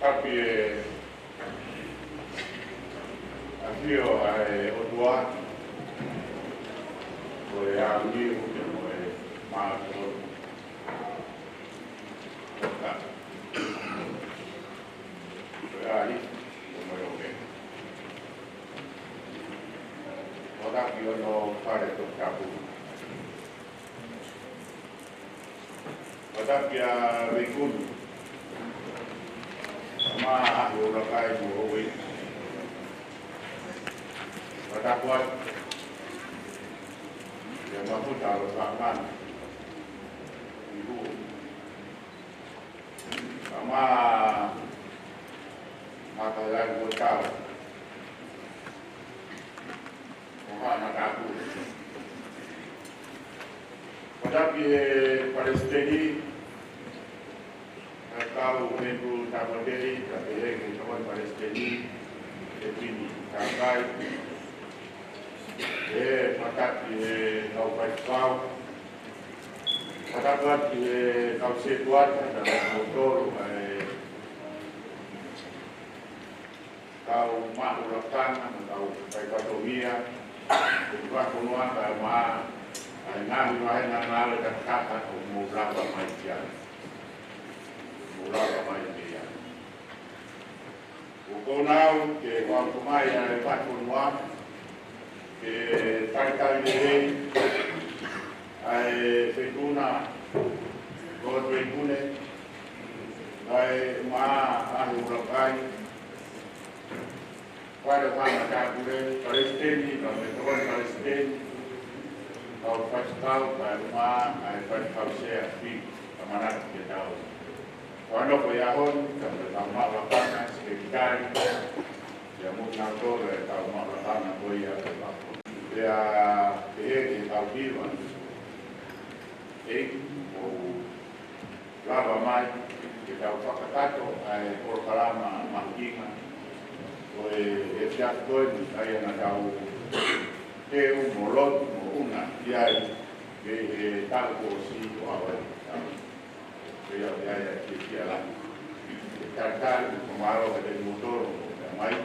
kapi afio o tua o a mi o ma o ka ali o mo o ora io no fare to capo ora pia recul ma o la kai mo we ora kuat ya mampu taruh tangan ibu sama makalan botol anak aku. Pada Palestina, kalau menurut tabeli, tabeli kawan Palestina, ini sampai maka kau FAIFEKAU, pada kau setuat dalam motor, kau maklumkan atau ekonomia. Juga semua sama nami mahal nang dan kata mula ramaian, Ukonau ke waktu maya lepas semua ke tangkal ini, fituna, godwekune, ahli urakai. Pada sama campur Palestina, kawan Palestina, kalau FAIFEKAU rumah, FAIFEKAU saya di mana kita tahu. Kalau koyahon, sama lapangan sekitar, ya mungkin atau kalau lapangan koyah, ya di tahu bilan, lava mai kita fakatato, kalama mahkingan. Esse ator aí na cau tem molot uma e aí tal coisa o agora ya que lá carcar tomaro de motor mais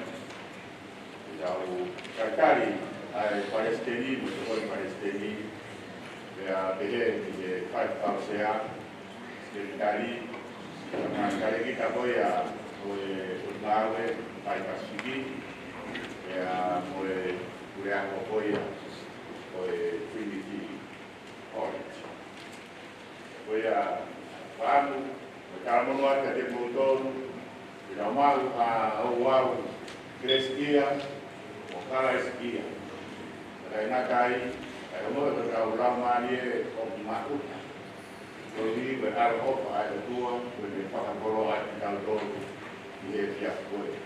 já o carcari aí palestino ya de FAIFEKAU sea secretari mangkali kita boya nawe paikasigi ya moe kuriako boya Trinity College boya pamu kalau menurut dari motor tidak mau awal Greskia okala eskia karena kai kalau berulama dia komimaku jadi berharap ada dua berdepan kalau ada kalau dia siap boleh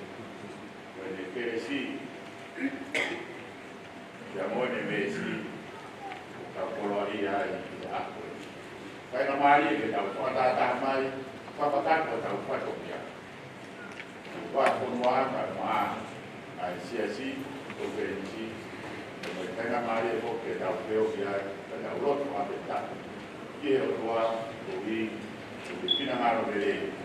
berdekresi jamu ni mesi kalau dia tidak kalau mari kita kata mari apa kata kata dia buat semua karena siasi konferensi karena mari kita dia kita urut apa dia orang bui kita harus beli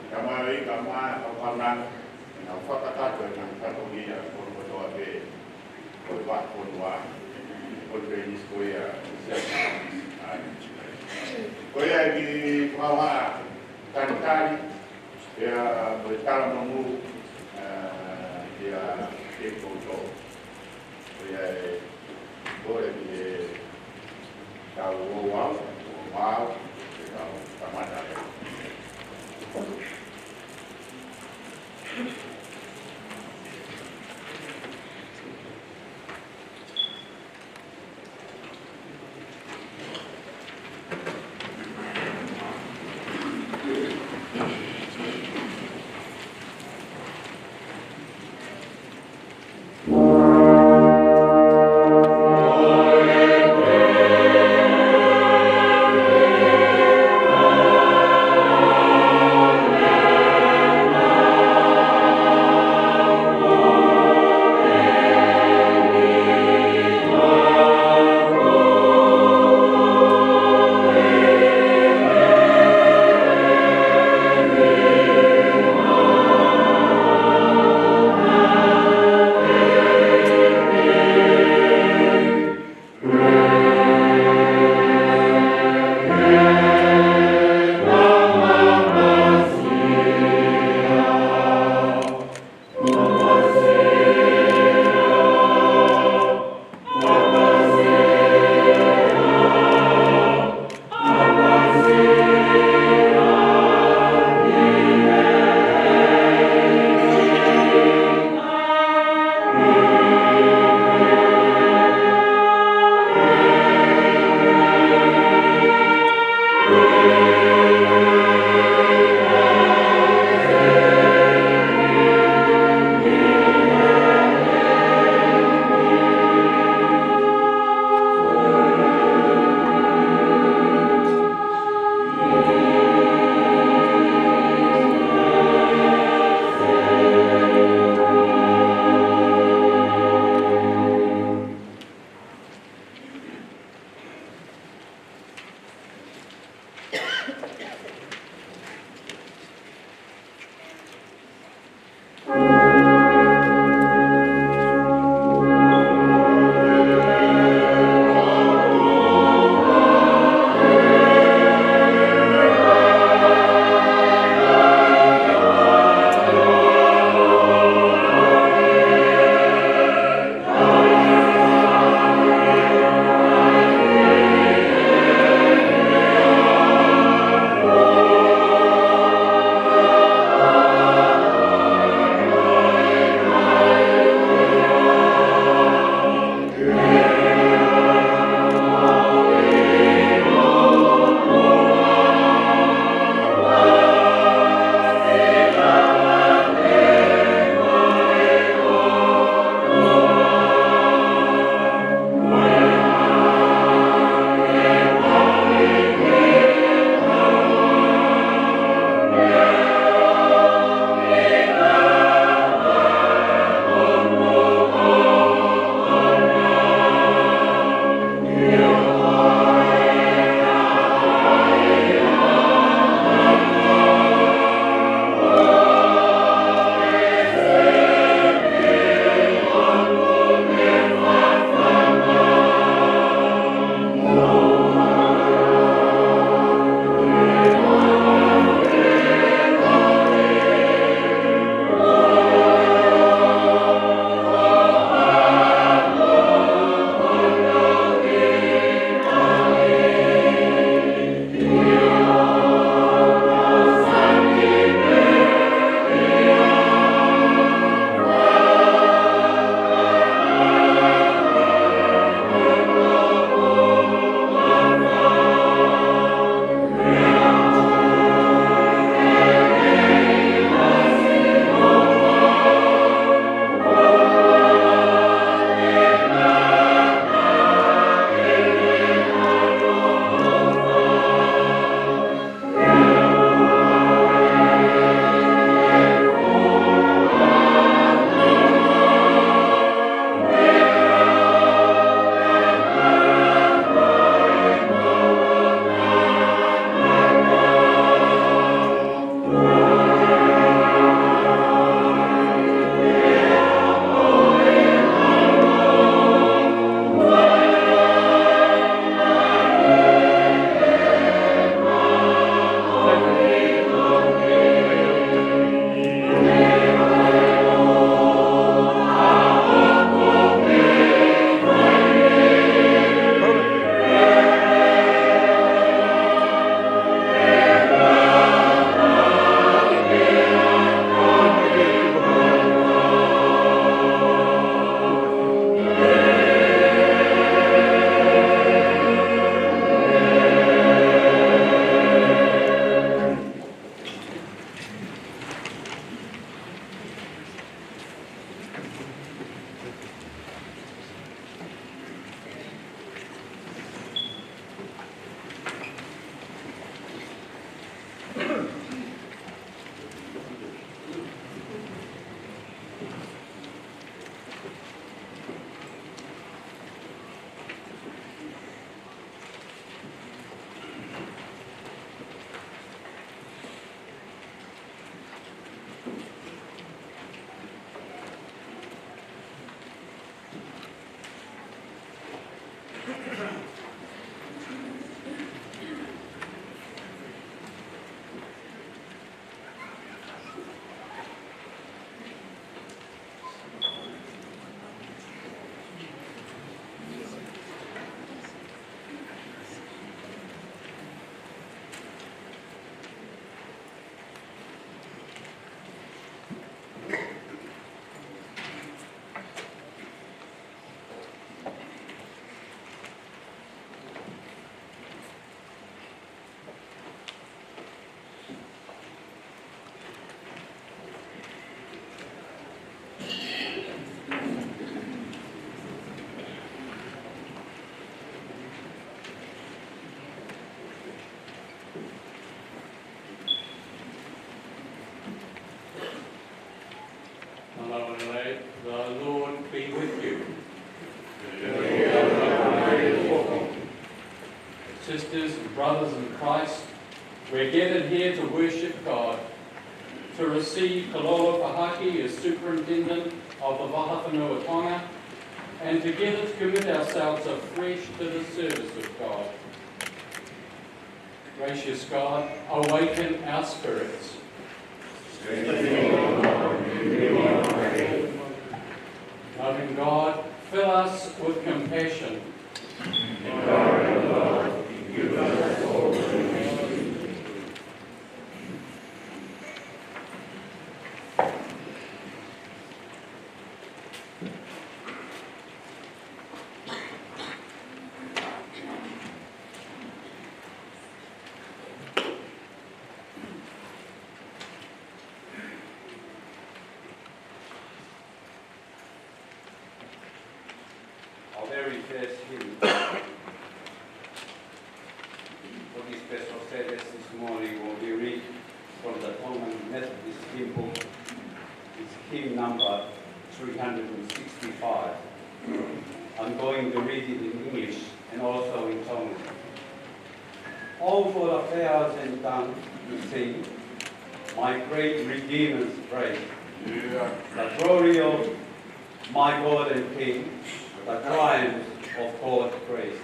kama kapanan na fakatato na katogia por botoa be por wa por benis koya koya di kawa kantari ya bertala mengu ya ekoto koya boleh di tahu wow tamada The Lord be with you. Sisters and brothers in Christ, we're gathered here to worship God, to receive Kalolo Fihaki as Superintendent of the Whakawhenua Tonga, and together to commit ourselves afresh to the service of God. Gracious God, awaken our spirits. Loving God, fill us with compassion. Our very first hymn for this special service this morning will be read from the Tongan Methodist hymn book. It's hymn number 365. I'm going to read it in English and also in Tongan. All for the flowers and done to sing, my great Redeemer's praise. The glory of my God and King, the triumph of God's grace.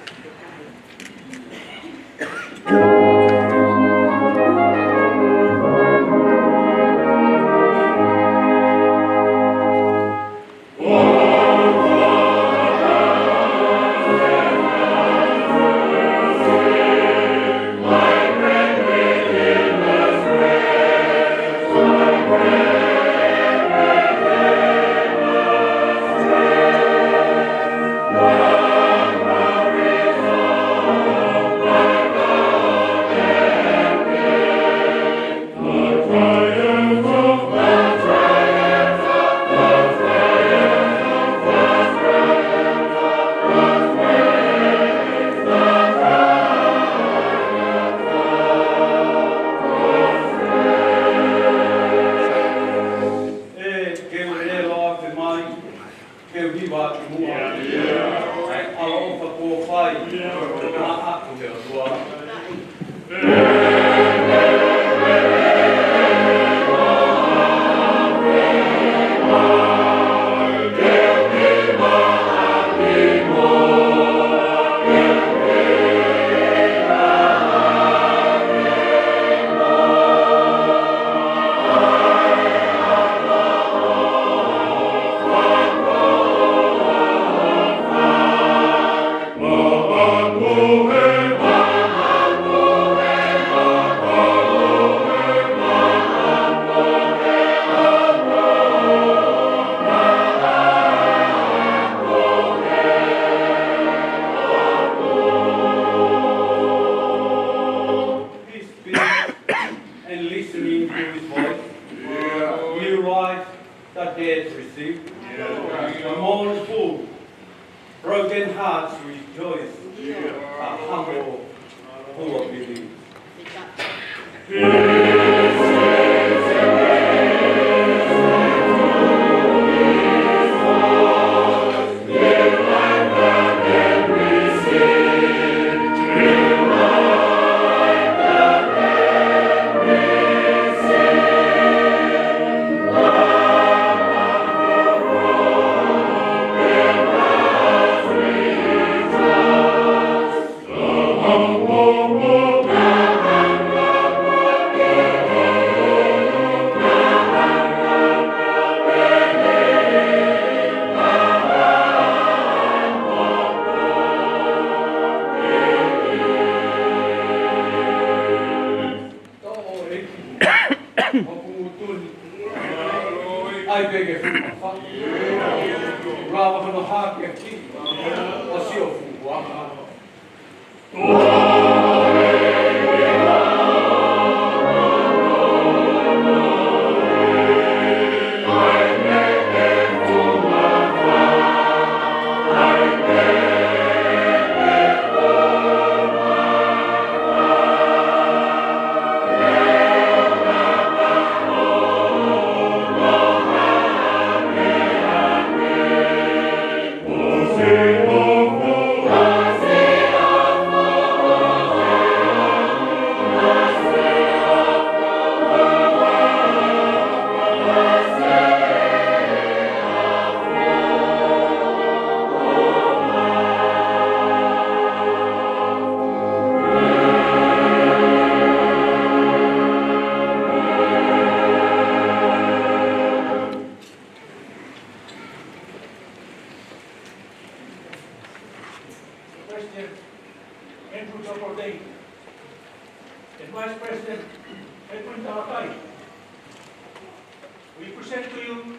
we present to you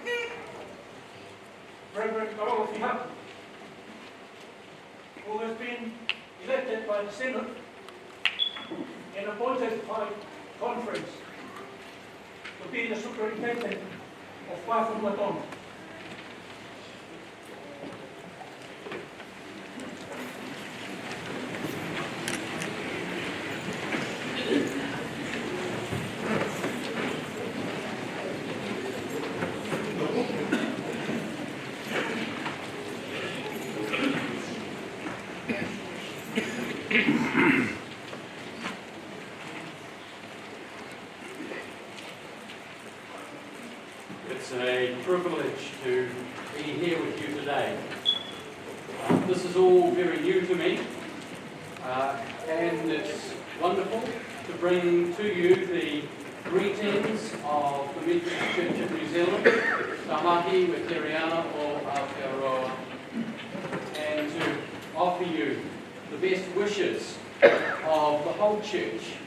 Reverend KALOLO FIHAKI, who has been elected by the Synod and appointed by conference to be the Superintendent of Affirmation. It's a privilege to be here with you today. This is all very new to me, and it's wonderful to bring to you the greetings of the Methodist Church of New Zealand, Tamahi, Weteriana o Aotearoa, and to offer you the best wishes of the whole church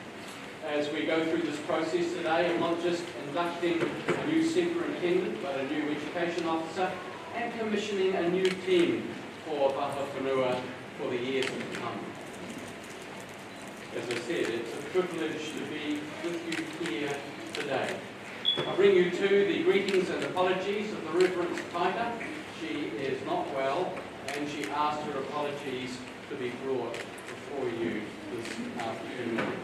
as we go through this process today, and not just inducting a new superintendent, but a new education officer, and commissioning a new team for Pahawhenua for the years to come. As I said, it's a privilege to be with you here today. I bring you too the greetings and apologies of the Reverend Taita. She is not well, and she asked her apologies to be brought before you this afternoon.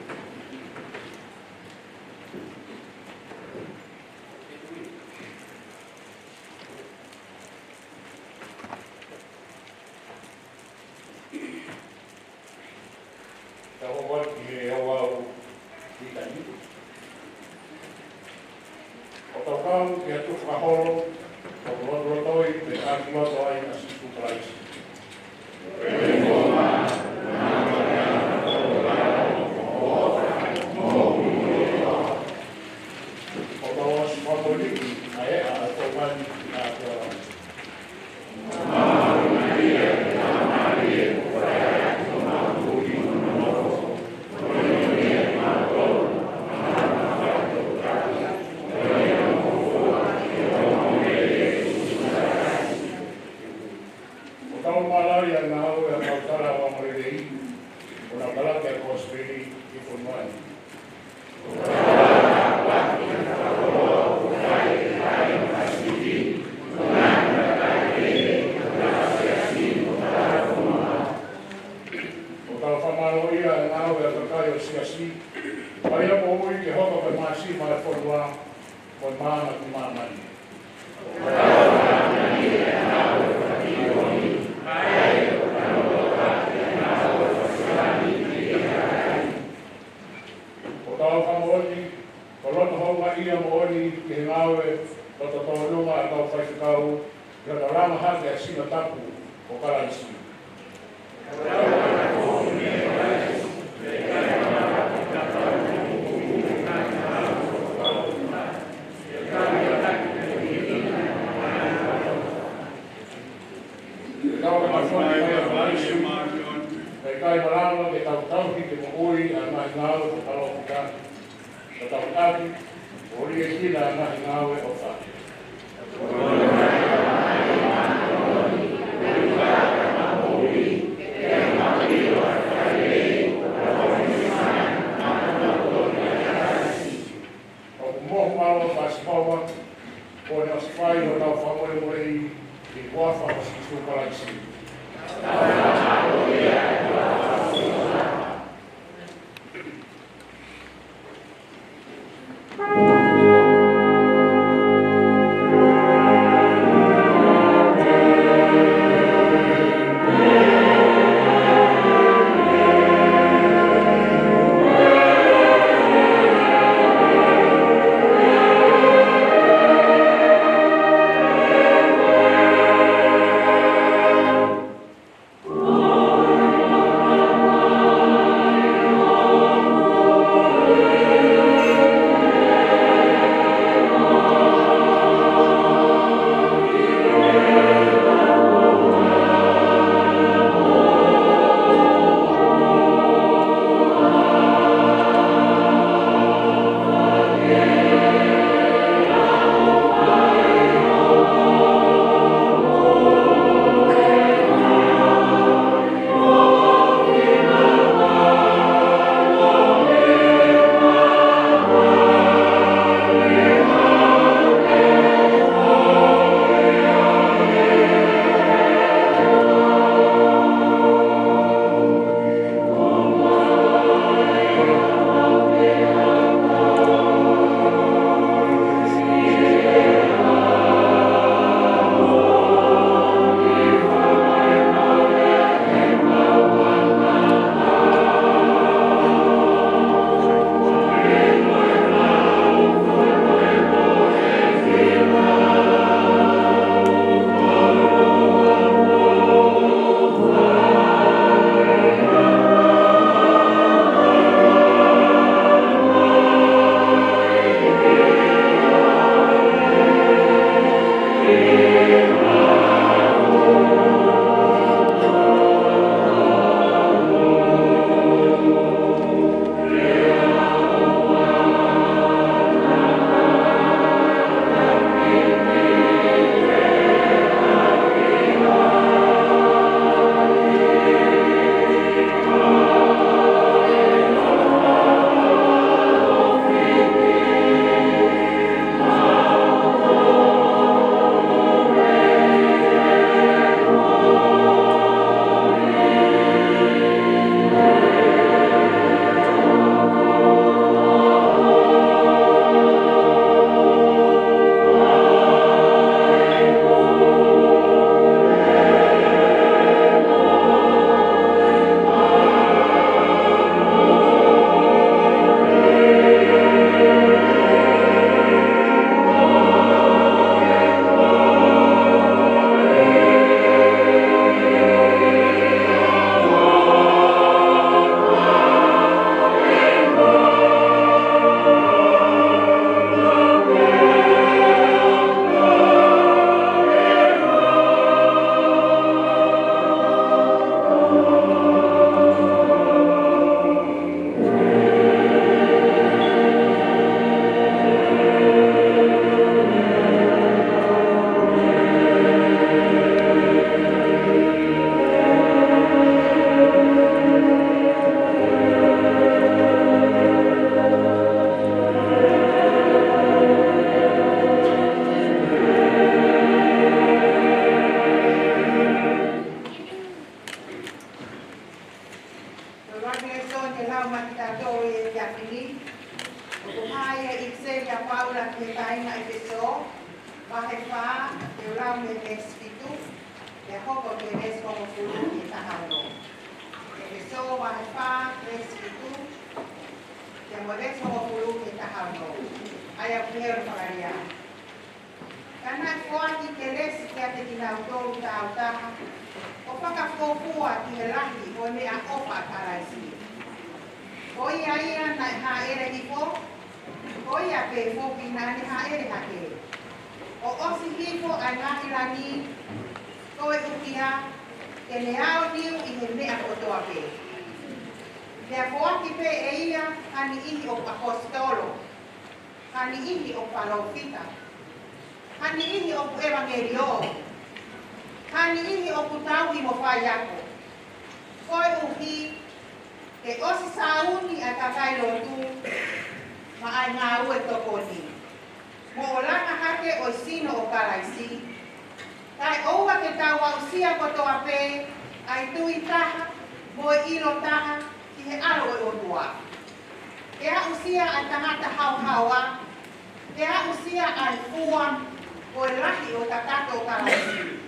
FAIFEKAU, Radarama Hake Asina Tapu, o Kalansi. Kai malanga ke tau tau ki te mooi a mai ngau o kalo ka. Ka tau taki, o ri e kina a mai ngau e o wha. O kumoh malo ka sipawa, o ni os whai o tau whamore more i kuafa o si tūkalaisi. Oh la taina e peso, wahe wha, te urau me les fitu, te hoko te les kongo fulu ki tahalo. E peso wahe wha, les fitu, te mo les kongo fulu ki tahalo. Aya puhero whakaria. Kana whaki te les ki a te tina utoru ta autaha, o whakafofua ki he lahi o ne a opa karaisi. O ia ia na ha ere i po, o ia pe foki na ni ha ere hake. O osi hifo a ngahi rani, koe ukia, ke ne ao niu i he mea kotoa pe. Lea foaki pe e ia, hani ihi o apostolo, hani ihi o palofita, hani ihi o evangelio, hani ihi o putau i mo whai ako. Koe uki, ke osi sauni a kakai lotu, ma ai ngā ue tokoni. Mo o langa hake o sino o karaisi. Tai oua ke tau au sia kotoa pe, ai tui taha, mo i ilo taha, ki he aro e onua. Ke a usia ai tangata hau-haua, ke a usia ai fua, o e lahi o takato o karaisi.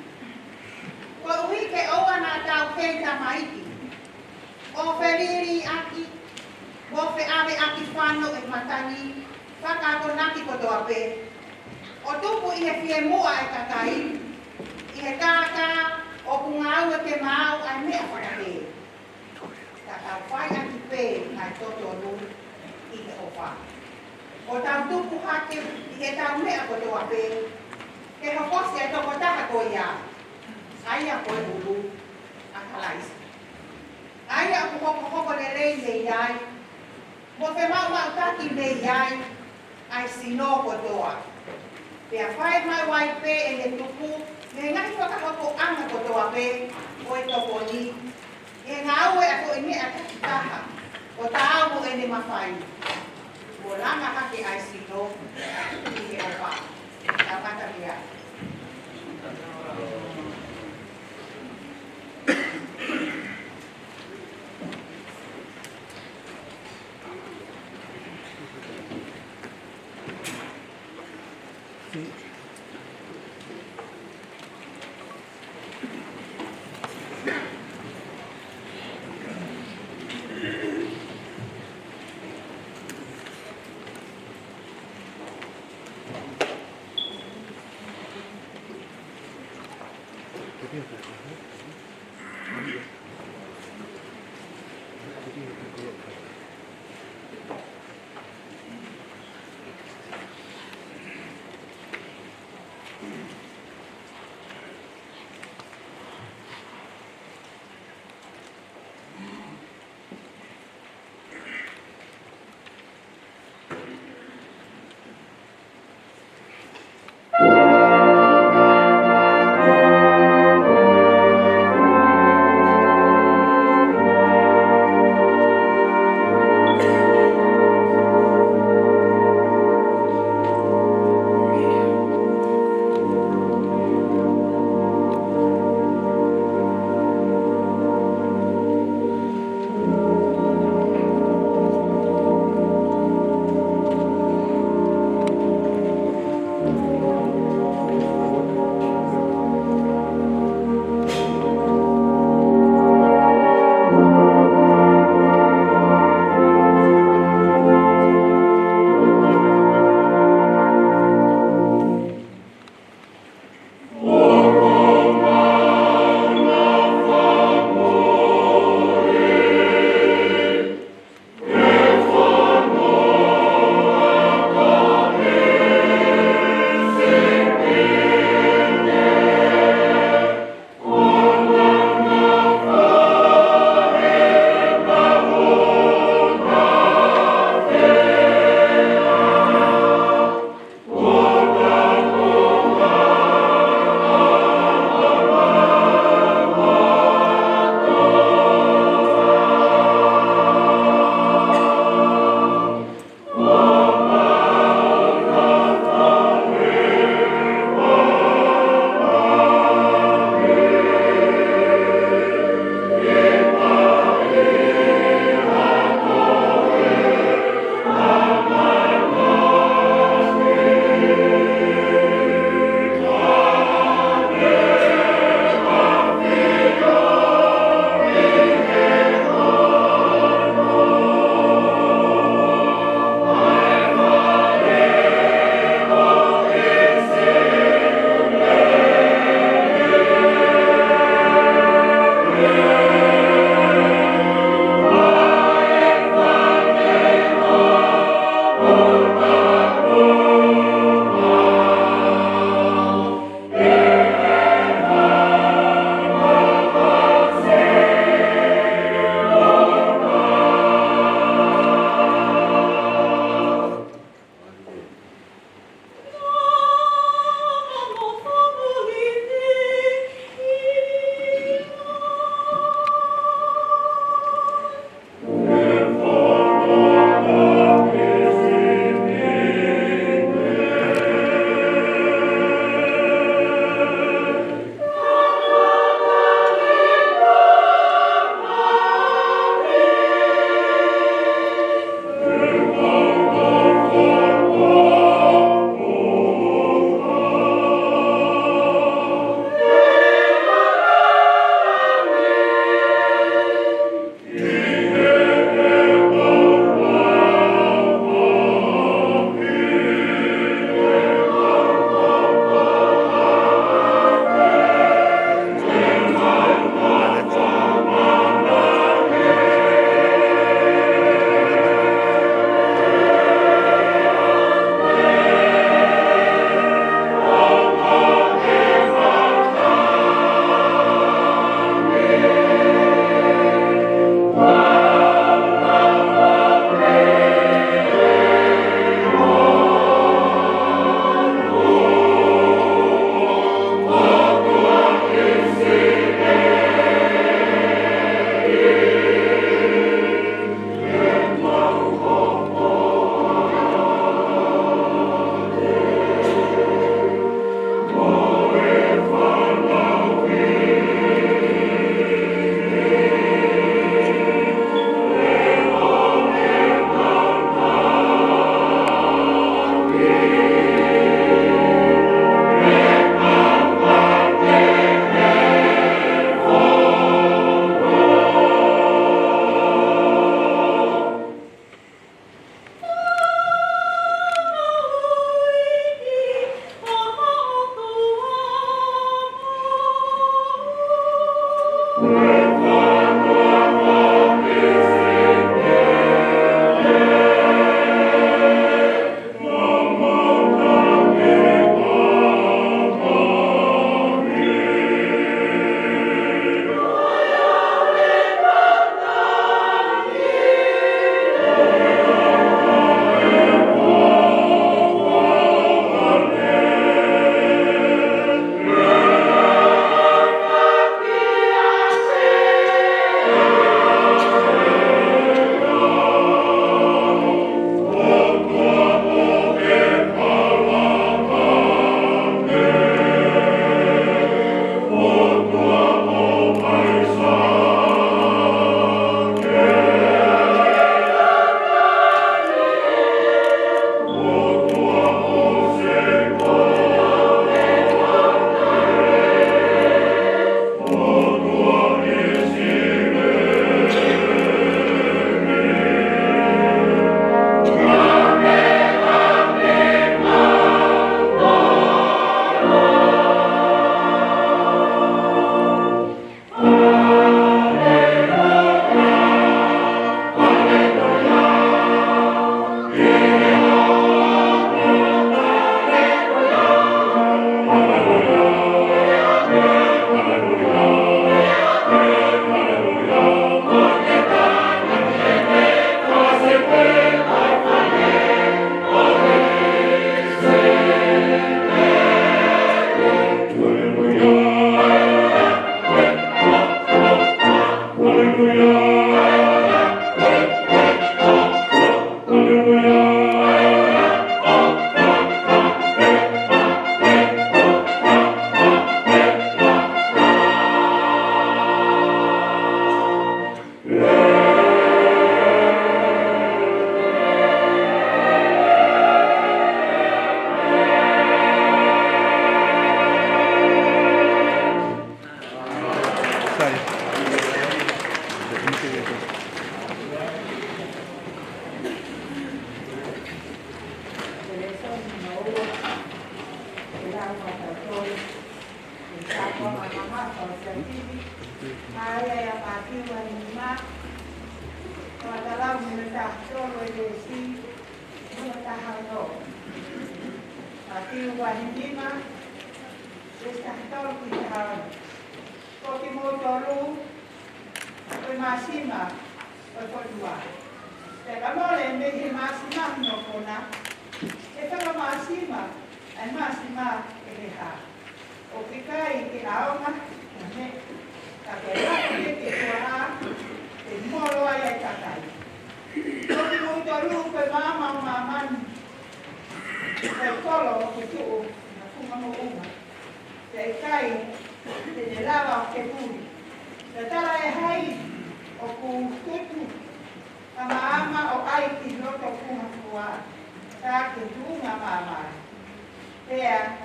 Ko uhi ke oua na tau keita maiki. O feriri aki, mo fe ave aki whano e matani, whakakonaki kotoa pe. O tupu i he fie mua e kakai, i he kāka, o kungau e ke mau ai mea whakake. Ta tau whai aki pe ai totonu i he ofa. O tau tupu hake i he tau mea kotoa pe, ke hokosi e toko taha ko ia, aia koe ulu a kalaisi. Aia aku hoko le rei me iai, mo te mau taki me iai, ai sino kotoa. Pea whai mai wai pe e le tupu, me ngai whakahoko anga kotoa pe, o e toko ni. E ngā ue ako e mea takitaha, o ta au e ne mawhai. Mo langa hake ai sino, i he opa. Ta pata mea. Matatoy, Kapwa Mama, Konservativi, Aya ya Patiwa Nima, Madalam Minatahto, Wesi, Minatahano, Patiwa Nima, Westahtor Kitahan, Kokimotoru, Masima, Pagkodua. Teka mole, may masima no kona. Ito ka masima, ay masima eleha. O kikai kinao nga, nane. Kakela kiti kuha, molo ay kakay. Kung mo italu pa maman, ay kolo kutu, nakumamuunga. Kai, tinelawa kepuri. Tatara ay hay, o kutu. Ama o ai kiloto kuwa sa kitunga mama. Kaya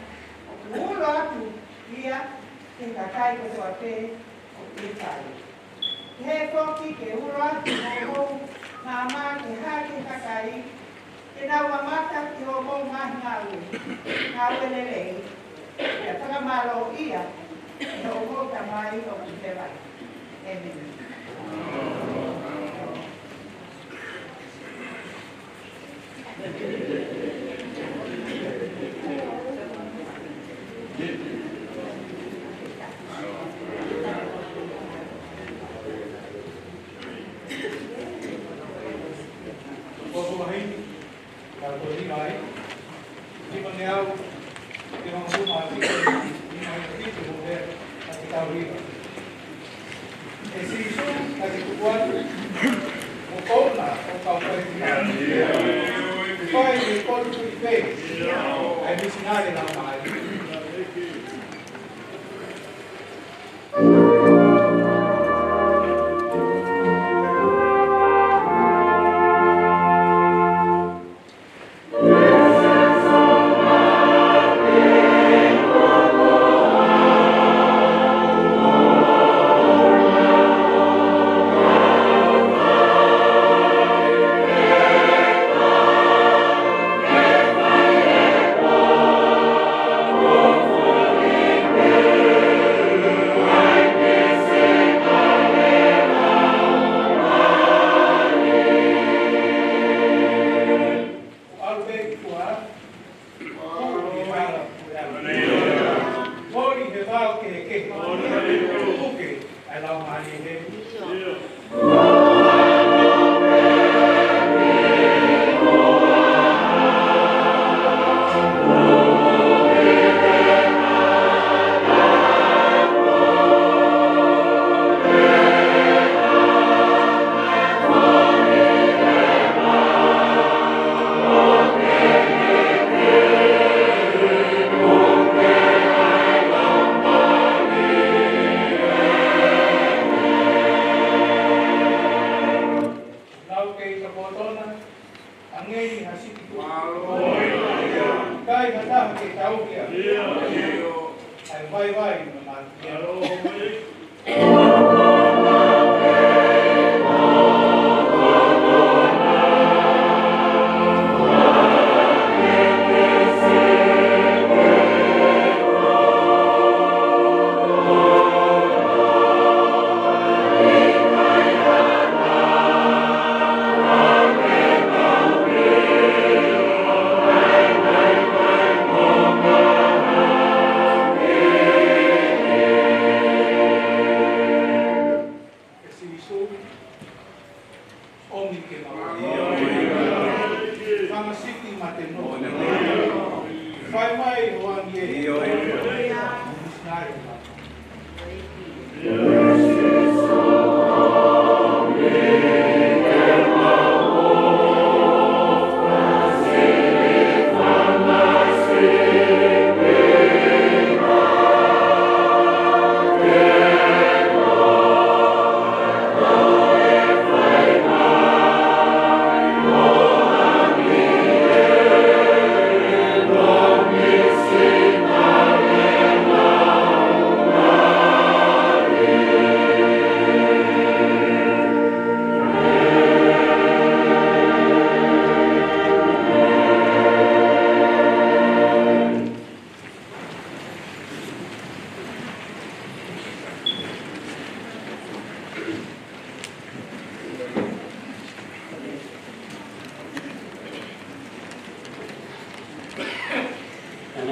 ulo tu dia kikakai ko sote o ikai. He koki ke ulo tu mo mama ke ha kikakai. Kinawa mata ki ho mo mahnawe. Hawe lele. Ya taka malo ia. No mo tamai o kitebai. Amen.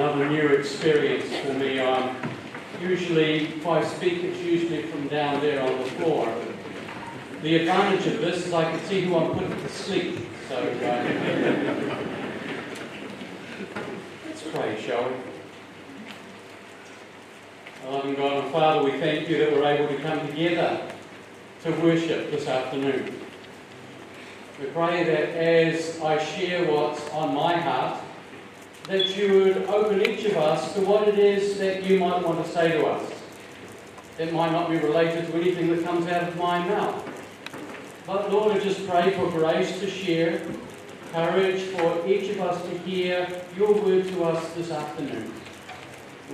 another new experience for me. Usually, if I speak, it's usually from down there on the floor. The advantage of this is I can see who I'm putting to sleep. So, let's pray, shall we? Our loving God and Father, we thank you that we're able to come together to worship this afternoon. We pray that as I share what's on my heart, that you would open each of us to what it is that you might want to say to us. It might not be related to anything that comes out of my mouth. But Lord, I just pray for grace to share, courage for each of us to hear your word to us this afternoon.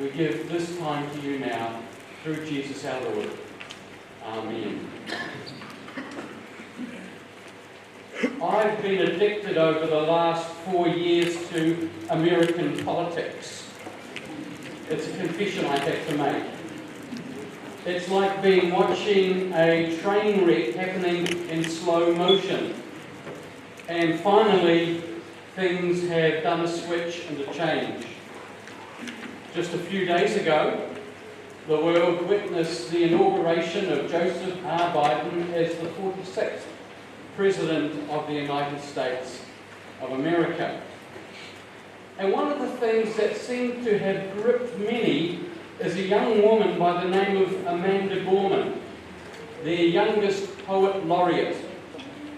We give this time to you now, through Jesus our Lord. Amen. I've been addicted over the last 4 years to American politics. It's a confession I have to make. It's like being watching a train wreck happening in slow motion. And finally, things have done a switch and a change. Just a few days ago, the world witnessed the inauguration of Joseph R. Biden as the 46th President of the United States of America. And one of the things that seemed to have gripped many is a young woman by the name of Amanda Gorman, their youngest poet laureate.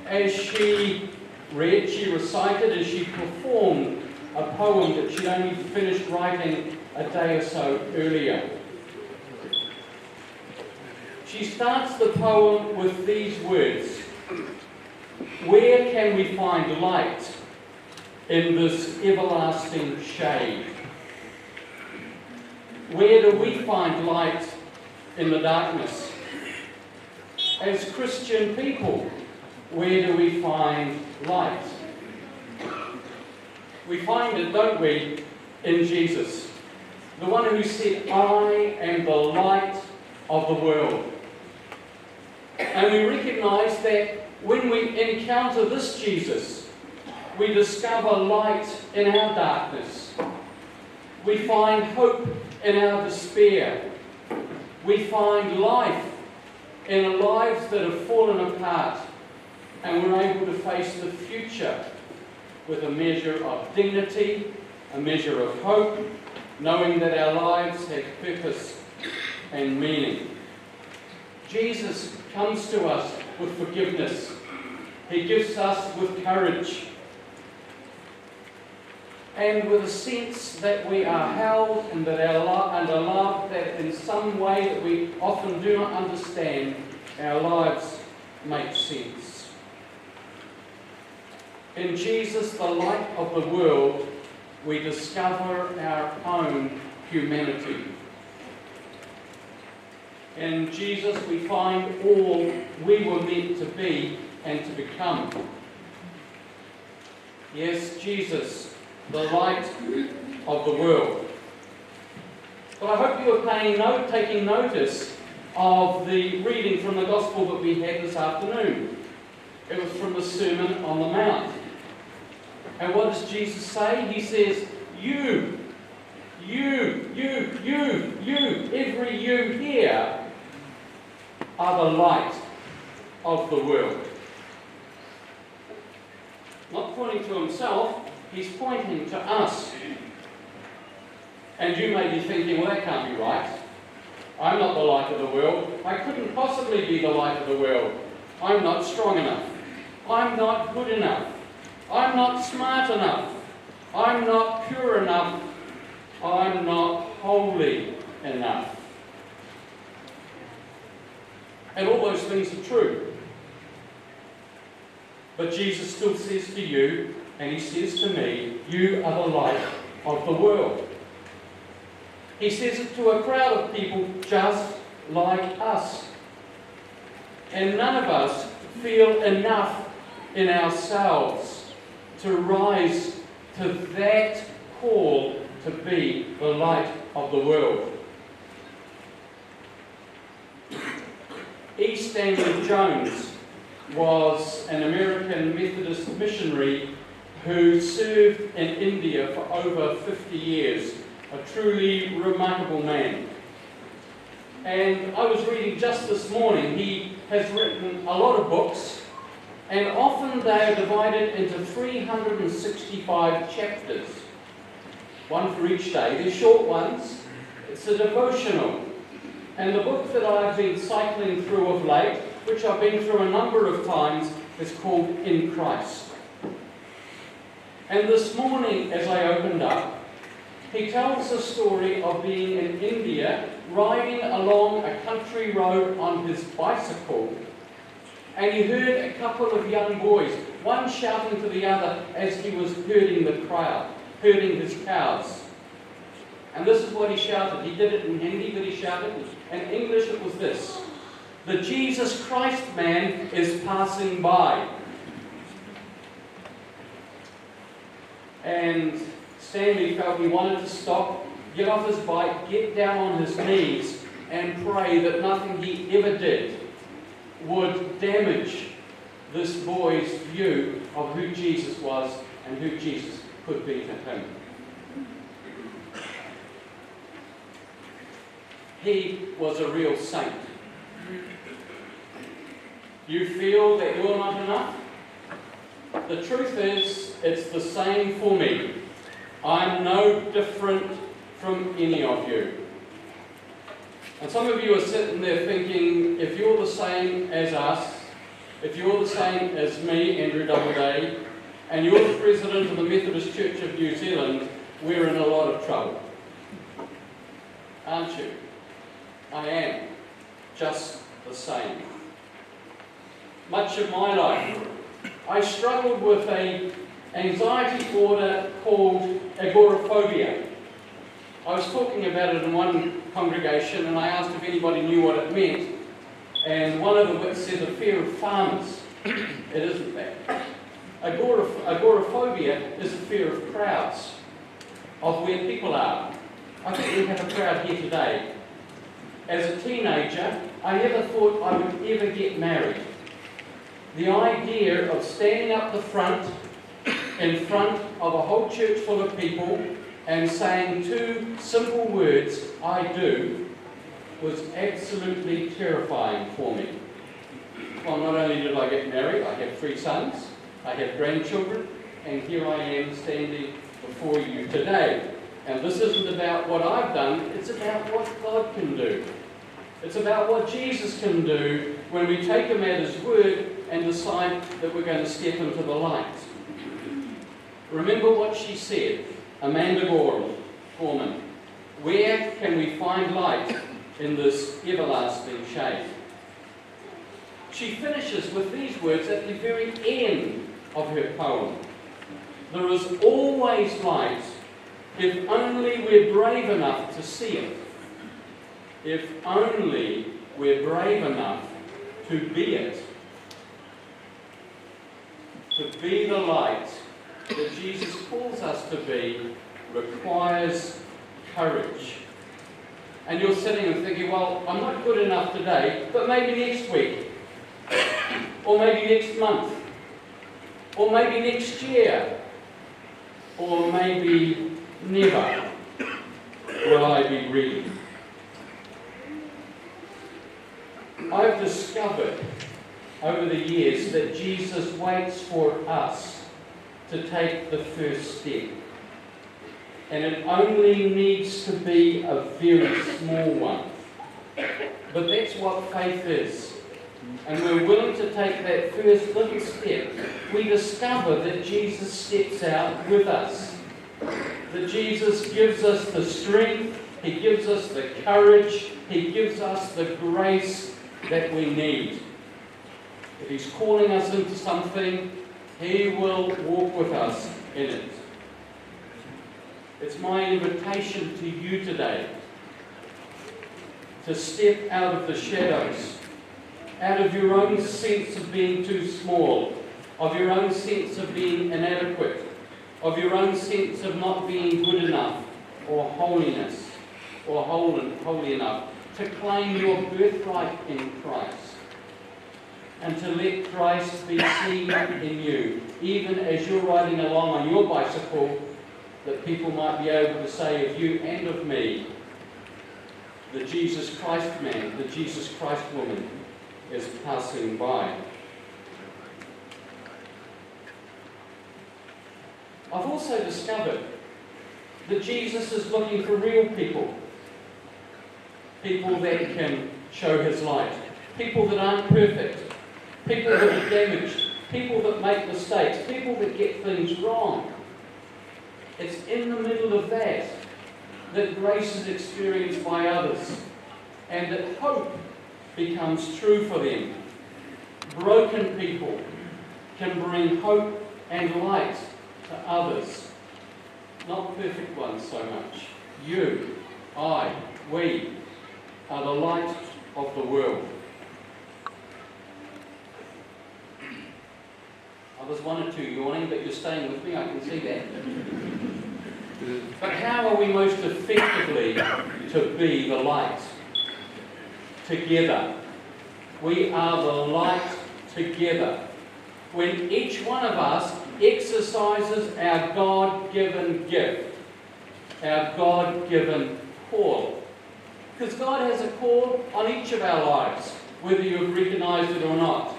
As she read, she recited, as she performed a poem that she'd only finished writing a day or so earlier. She starts the poem with these words: "Where can we find light in this everlasting shade? Where do we find light in the darkness? As Christian people, where do we find light?" We find it, don't we, in Jesus, the one who said, "I am the light of the world." And we recognize that when we encounter this Jesus, we discover light in our darkness. We find hope in our despair. We find life in our lives that have fallen apart, and we're able to face the future with a measure of dignity, a measure of hope, knowing that our lives have purpose and meaning. Jesus comes to us with forgiveness. He gives us with courage and with a sense that we are held and that our love, that in some way that we often do not understand, our lives make sense. In Jesus, the light of the world, we discover our own humanity. In Jesus, we find all we were meant to be and to become. Yes, Jesus, the light of the world. But I hope you are taking notice of the reading from the Gospel that we had this afternoon. It was from the Sermon on the Mount. And what does Jesus say? He says, you, every you here are the light of the world. Not pointing to himself, he's pointing to us. And you may be thinking, well, that can't be right. I'm not the light of the world. I couldn't possibly be the light of the world. I'm not strong enough. I'm not good enough. I'm not smart enough. I'm not pure enough. I'm not holy enough. And all those things are true. But Jesus still says to you, and he says to me, you are the light of the world. He says it to a crowd of people just like us. And none of us feel enough in ourselves to rise to that call to be the light of the world. E. Stanley Jones was an American Methodist missionary who served in India for over 50 years a truly remarkable man. And I was reading just this morning, he has written a lot of books, and often they are divided into 365 chapters, one for each day. They're short ones. It's a devotional. And the book that I've been cycling through of late, which I've been through a number of times, is called In Christ. And this morning, as I opened up, he tells the story of being in India, riding along a country road on his bicycle, and he heard a couple of young boys, one shouting to the other as he was herding the crowd, herding his cows. And this is what he shouted. He did it in Hindi, but he shouted. In English it was this: "The Jesus Christ man is passing by." And Stanley felt he wanted to stop, get off his bike, get down on his knees and pray that nothing he ever did would damage this boy's view of who Jesus was and who Jesus could be to him. He was a real saint. You feel that you're not enough? The truth is, it's the same for me. I'm no different from any of you. And some of you are sitting there thinking, if you're the same as us, if you're the same as me, Andrew Doubleday, and you're the president of the Methodist Church of New Zealand, we're in a lot of trouble. Aren't you? I am just the same. Much of my life, I struggled with an anxiety disorder called agoraphobia. I was talking about it in one congregation, and I asked if anybody knew what it meant, and one of the wits said the fear of farmers. It isn't that. Agoraphobia is the fear of crowds, of where people are. I think we have a crowd here today. As a teenager, I never thought I would ever get married. The idea of standing up the front, in front of a whole church full of people, and saying two simple words, "I do," was absolutely terrifying for me. Well, not only did I get married, I have 3 sons, I have grandchildren, and here I am standing before you today. And this isn't about what I've done, it's about what God can do. It's about what Jesus can do when we take Him at His word and decide that we're going to step into the light. Remember what she said, Amanda Gorman. Where can we find light in this everlasting shade? She finishes with these words at the very end of her poem. There is always light if only we're brave enough to see it. If only we're brave enough to be it. To be the light that Jesus calls us to be requires courage. And you're sitting and thinking, well, I'm not good enough today, but maybe next week, or maybe next month, or maybe next year, or maybe never will I be ready. I've discovered over the years that Jesus waits for us to take the first step. And it only needs to be a very small one. But that's what faith is. And we're willing to take that first little step. We discover that Jesus steps out with us. That Jesus gives us the strength, He gives us the courage, He gives us the grace that we need. If He's calling us into something, He will walk with us in it. It's my invitation to you today to step out of the shadows, out of your own sense of being too small, of your own sense of being inadequate, of your own sense of not being good enough or holiness or holy enough, to claim your birthright in Christ and to let Christ be seen in you, even as you're riding along on your bicycle that people might be able to say of you and of me, the Jesus Christ man, the Jesus Christ woman is passing by. I've also discovered that Jesus is looking for real people. People that can show his light. People that aren't perfect. People that are damaged. People that make mistakes. People that get things wrong. It's in the middle of that grace is experienced by others and that hope becomes true for them. Broken people can bring hope and light to others. Not perfect ones so much. You, I, we are the light of the world. There's one or two yawning, but you're staying with me, I can see that. But how are we most effectively to be the light? Together. We are the light together. When each one of us exercises our God-given gift, our God-given call. Because God has a call on each of our lives, whether you've recognised it or not.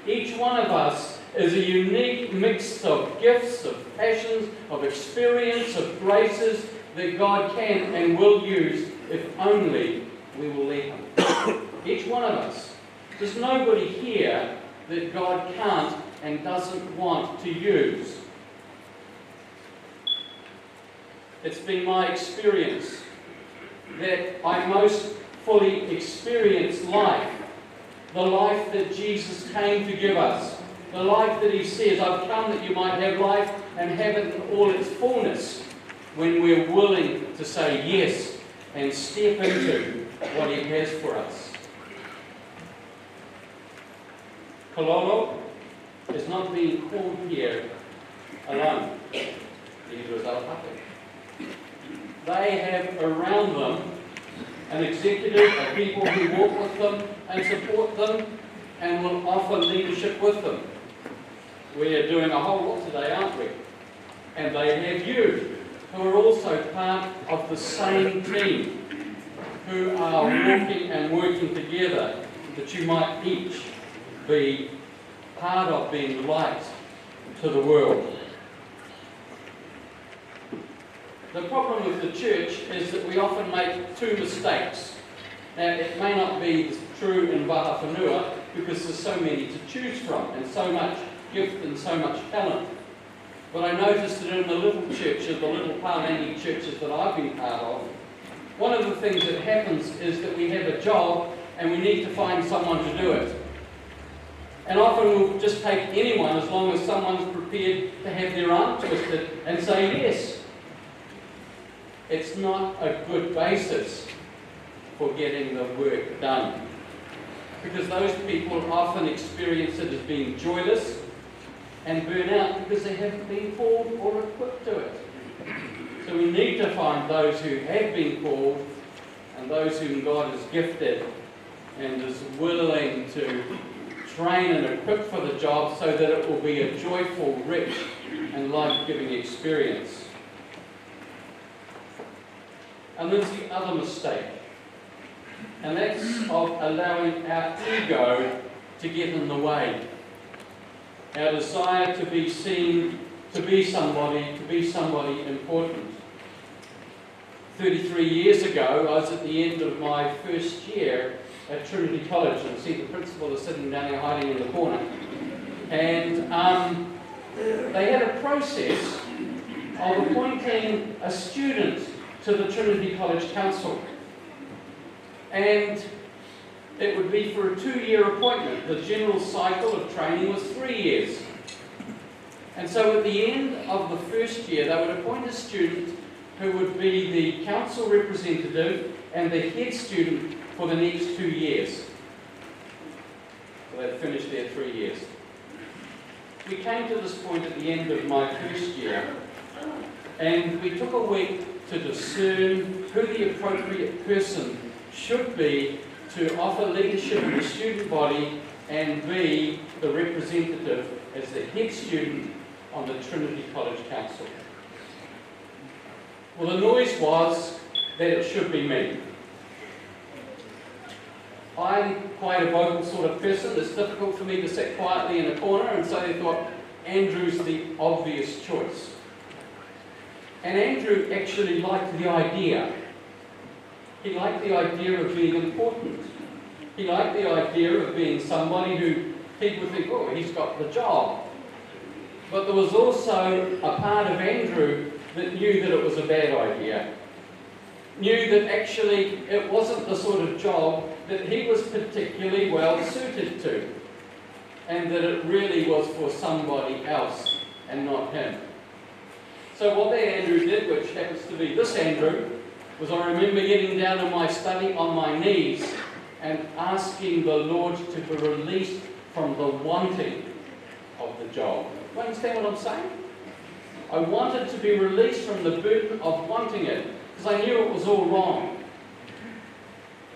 Each one of us is a unique mix of gifts, of passions, of experience, of graces that God can and will use if only we will let him. Each one of us. There's nobody here that God can't and doesn't want to use. It's been my experience that I most fully experience life, the life that Jesus came to give us. The life that he says, I've come that you might have life and have it in all its fullness, when we're willing to say yes and step into what he has for us. Kalolo is not being called here alone. Neither is Alpaka. They have around them an executive of people who walk with them and support them and will offer leadership with them. We are doing a whole lot today, aren't we? And they have you, who are also part of the same team, who are walking and working together, that you might each be part of being light to the world. The problem with the church is that we often make two mistakes. Now, it may not be true in Whāwhānua because there's so many to choose from and so much gift and so much talent. But I noticed that in the little churches, the little Pālangi churches that I've been part of, one of the things that happens is that we have a job and we need to find someone to do it. And often we'll just take anyone as long as someone's prepared to have their arm twisted and say yes. It's not a good basis for getting the work done. Because those people often experience it as being joyless and burn out because they haven't been called or equipped to it. So we need to find those who have been called and those whom God has gifted and is willing to train and equip for the job so that it will be a joyful, rich and life-giving experience. And there's the other mistake, and that's of allowing our ego to get in the way. Our desire to be seen, to be somebody important. 33 years ago, I was at the end of my first year at Trinity College, and see the principal is sitting down there hiding in the corner. And they had a process of appointing a student to the Trinity College Council. And it would be for a 2-year appointment. The general cycle of training was 3 years. And so at the end of the first year, they would appoint a student who would be the council representative and the head student for the next 2 years. So they'd finished their 3 years. We came to this point at the end of my first year, and we took a week to discern who the appropriate person should be to offer leadership in the student body and be the representative as the head student on the Trinity College Council. Well, the noise was that it should be me. I'm quite a vocal sort of person. It's difficult for me to sit quietly in a corner, and so they thought Andrew's the obvious choice. And Andrew actually liked the idea. He liked the idea of being important. He liked the idea of being somebody who people think, oh, he's got the job. But there was also a part of Andrew that knew that it was a bad idea. Knew that actually it wasn't the sort of job that he was particularly well suited to. And that it really was for somebody else and not him. So what that Andrew did, which happens to be this Andrew, was I remember getting down in my study on my knees and asking the Lord to be released from the wanting of the job. Do you understand what I'm saying? I wanted to be released from the burden of wanting it, because I knew it was all wrong.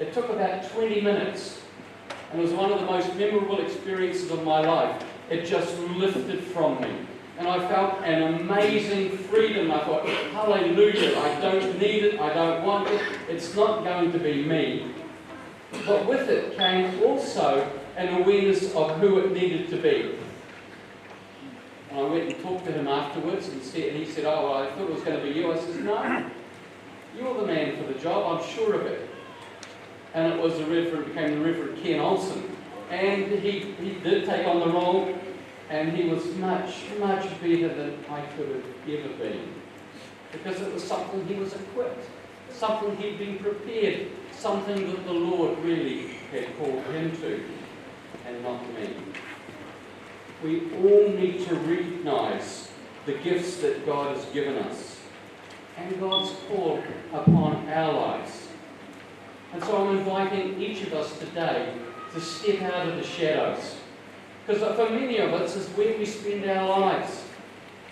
It took about 20 minutes, and it was one of the most memorable experiences of my life. It just lifted from me. And I felt an amazing freedom. I thought, hallelujah, I don't need it, I don't want it, it's not going to be me. But with it came also an awareness of who it needed to be. And I went and talked to him afterwards, and he said, oh, well, I thought it was going to be you. I said, no, you're the man for the job, I'm sure of it. And it was became the Reverend Ken Olsen. And he did take on the role, and he was much, much better than I could have ever been. Because it was something he was equipped, something he'd been prepared, something that the Lord really had called him to, and not me. We all need to recognize the gifts that God has given us and God's call upon our lives. And so I'm inviting each of us today to step out of the shadows. Because for many of us, it's where we spend our lives.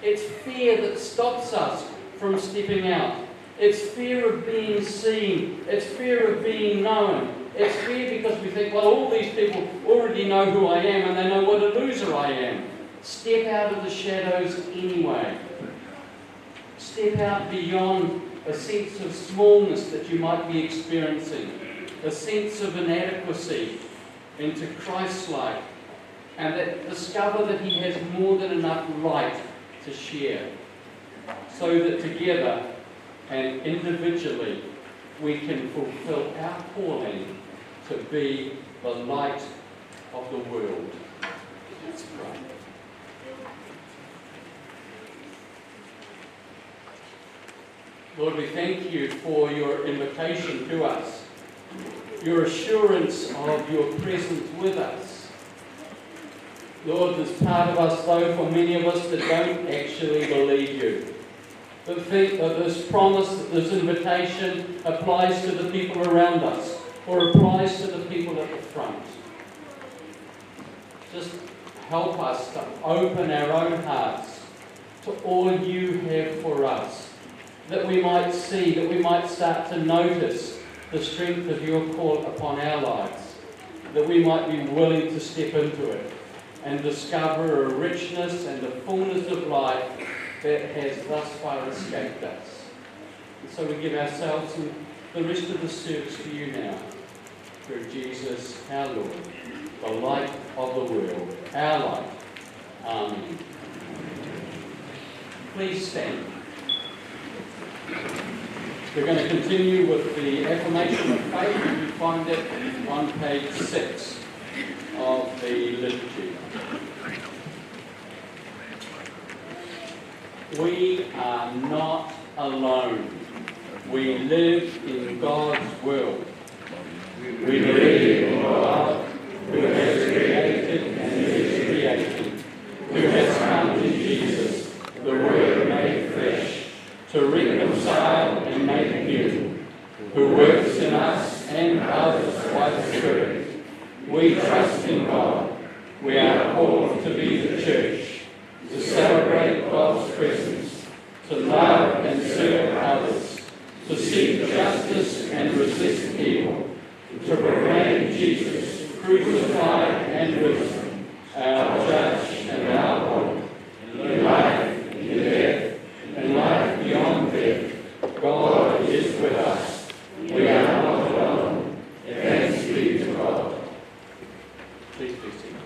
It's fear that stops us from stepping out. It's fear of being seen. It's fear of being known. It's fear because we think, well, all these people already know who I am and they know what a loser I am. Step out of the shadows anyway. Step out beyond a sense of smallness that you might be experiencing, a sense of inadequacy, into Christ-like, and that discover that He has more than enough light to share, so that together and individually we can fulfill our calling to be the light of the world. Let's pray. Lord, we thank you for your invitation to us, your assurance of your presence with us. Lord, there's part of us, though, for many of us that don't actually believe you. But think that this promise, that this invitation applies to the people around us, or applies to the people at the front. Just help us to open our own hearts to all you have for us, that we might see, that we might start to notice the strength of your call upon our lives, that we might be willing to step into it and discover a richness and a fullness of life that has thus far escaped us. And so we give ourselves and the rest of the service to you now, through Jesus our Lord, the light of the world, our light. Amen. Please stand. We're going to continue with the Affirmation of Faith. You find it on page 6 of the liturgy. We are not alone. We live in God's world. We believe in God, who has created and is creating, who has come in Jesus, the Word made flesh, to reconcile and make new, who works in us and others by the Spirit. We trust in God. We are called to be the church, to celebrate God's presence, to love and serve others, to seek justice and resist evil, to proclaim Jesus, crucified and risen, our judge and our Lord, in life, in death, and life beyond death. is with us. We are not alone. Thanks be to God. Please be seated.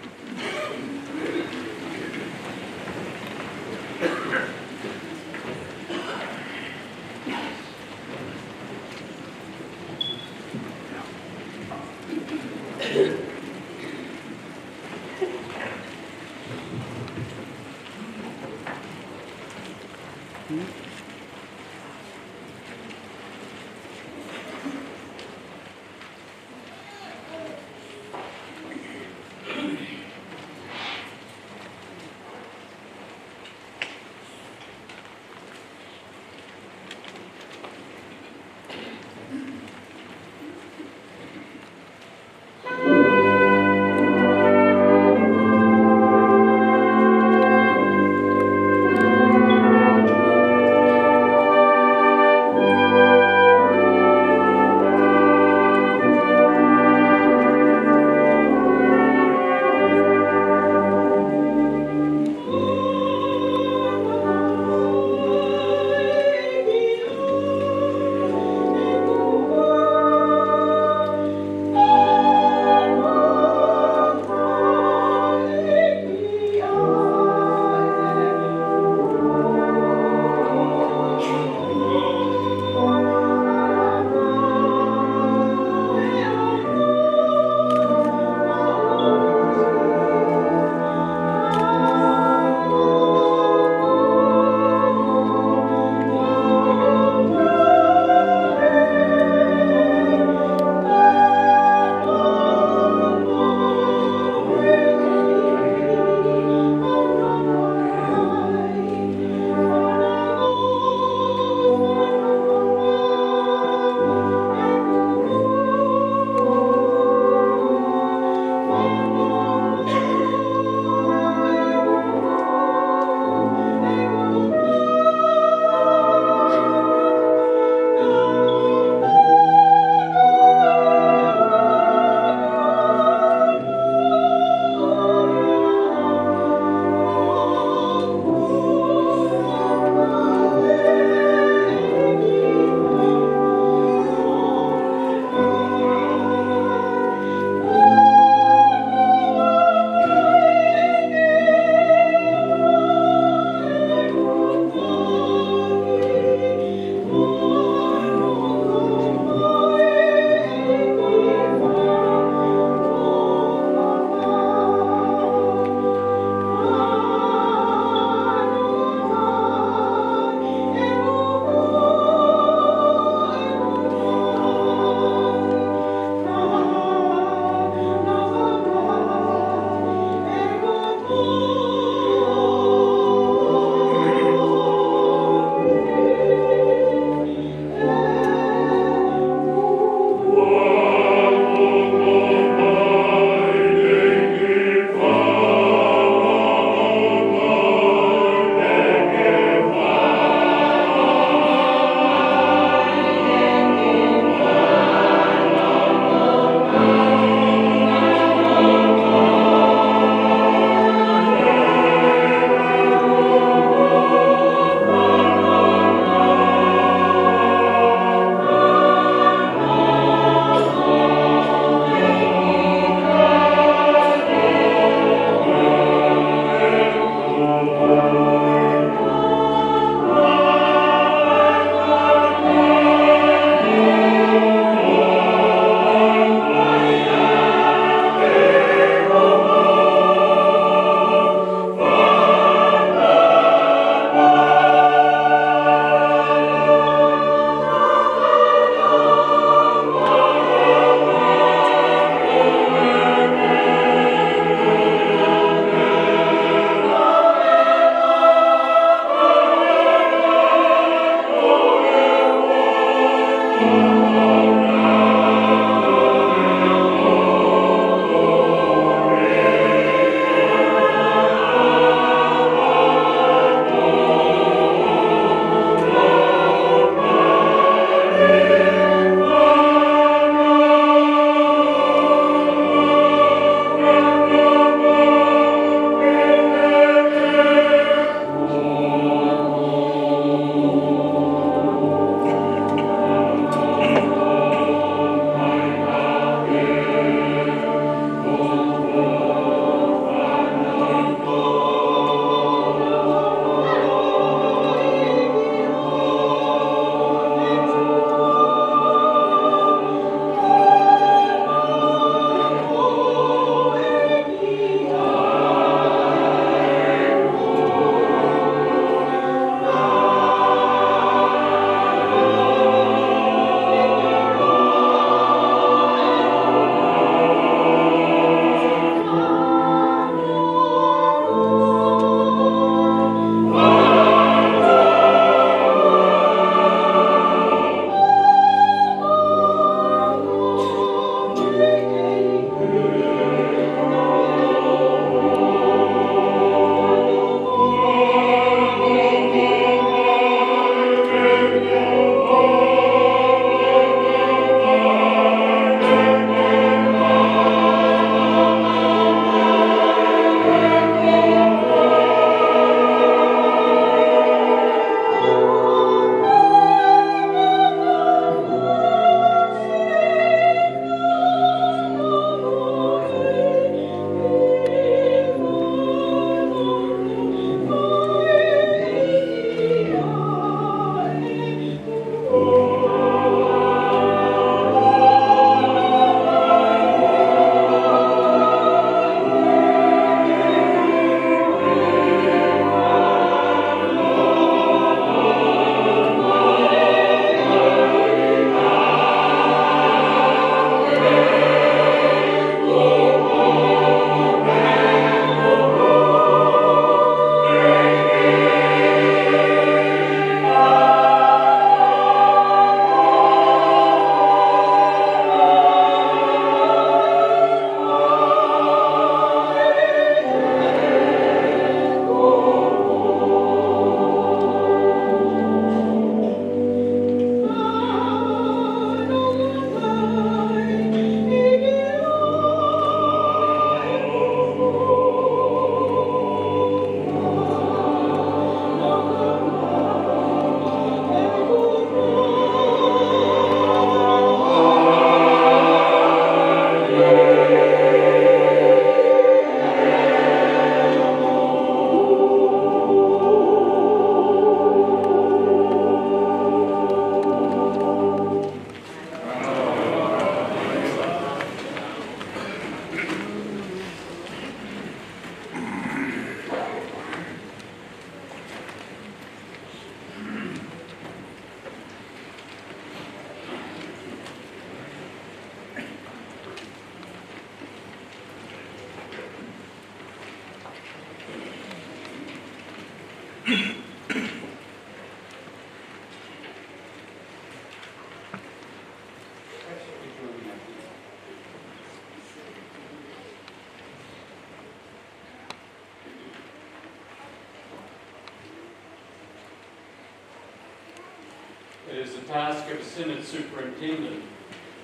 task of a Synod Superintendent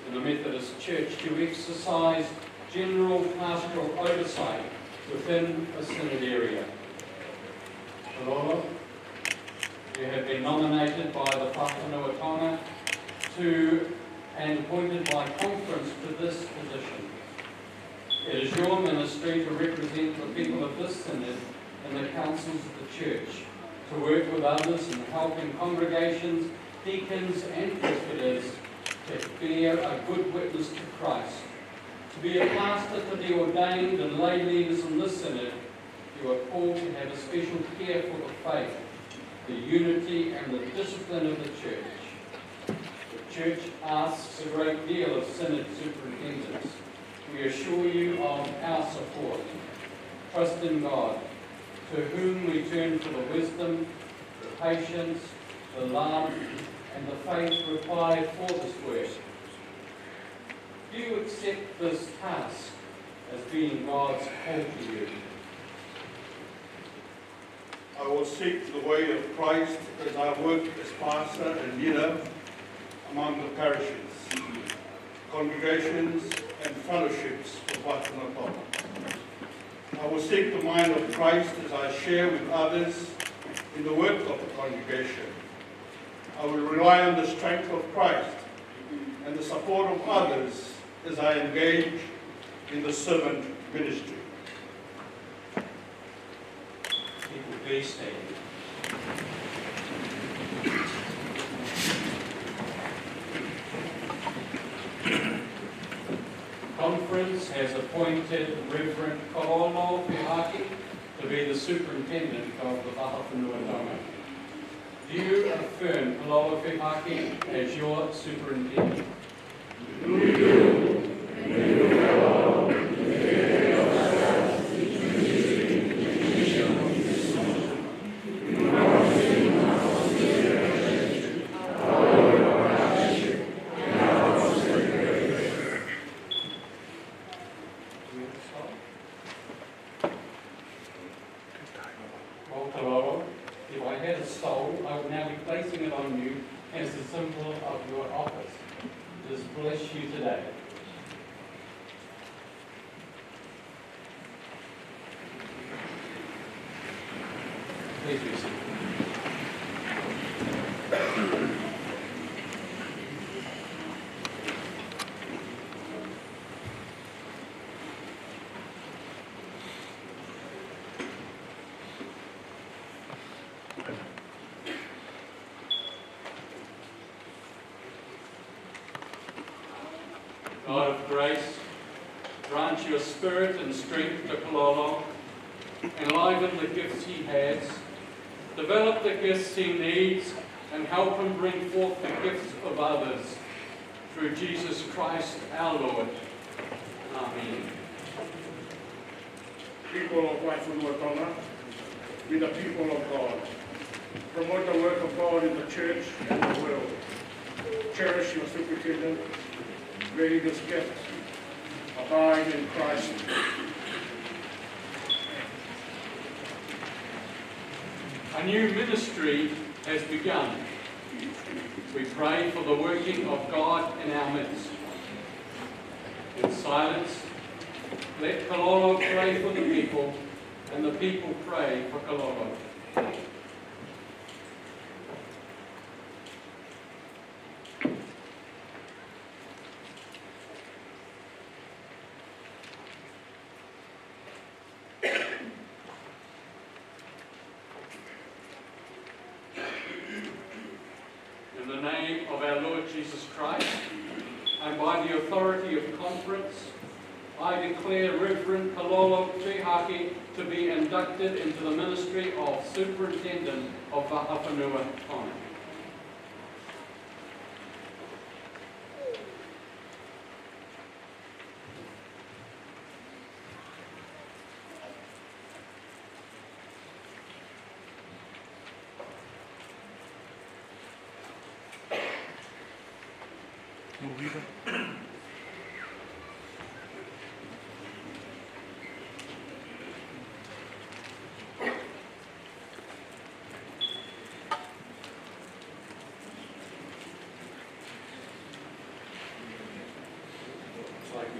in the Methodist Church to exercise general pastoral oversight within a Synod area. Kalolo, you have been nominated by the Whakanoa Tonga to and appointed by conference to this position. It is your ministry to represent the people of this Synod in the councils of the Church, to work with others in helping congregations, deacons and presbyters to bear a good witness to Christ. To be a pastor to the ordained and lay leaders in this Synod, you are called to have a special care for the faith, the unity and the discipline of the Church. The Church asks a great deal of Synod superintendents. We assure you of our support. Trust in God, to whom we turn for the wisdom, the patience, the love, and the faith required for this work. Do you accept this task as being God's call to you? I will seek the way of Christ as I work as pastor and leader among the parishes, congregations, and fellowships of Whakanoa Tonga. I will seek the mind of Christ as I share with others in the work of the congregation. I will rely on the strength of Christ and the support of others as I engage in the servant ministry. People be standing. Conference has appointed Reverend KALOLO FIHAKI to be the superintendent of the Whakawhenua Tonga. Do you affirm KALOLO FIHAKI as your superintendent? We do. Well, KALOLO, if I had a soul, I would now be placing it on you as the symbol of your office. Just bless you today. Please be seated. God of grace, grant your spirit and strength to KALOLO, enliven the gifts he has, develop the gifts he needs, and help him bring forth the gifts of others. Through Jesus Christ our Lord. Amen. People of Whakanoa Tonga, be the people of God. Promote the work of God in the church and the world. Cherish your superintendent. Ready this gift. Abide in Christ. A new ministry has begun. We pray for the working of God in our midst. In silence, let KALOLO pray for the people, and the people pray for KALOLO. In the name of our Lord Jesus Christ, and by the authority of conference, I declare Reverend KALOLO FIHAKI to be inducted into the ministry of Superintendent of Whakawhenua Tonga.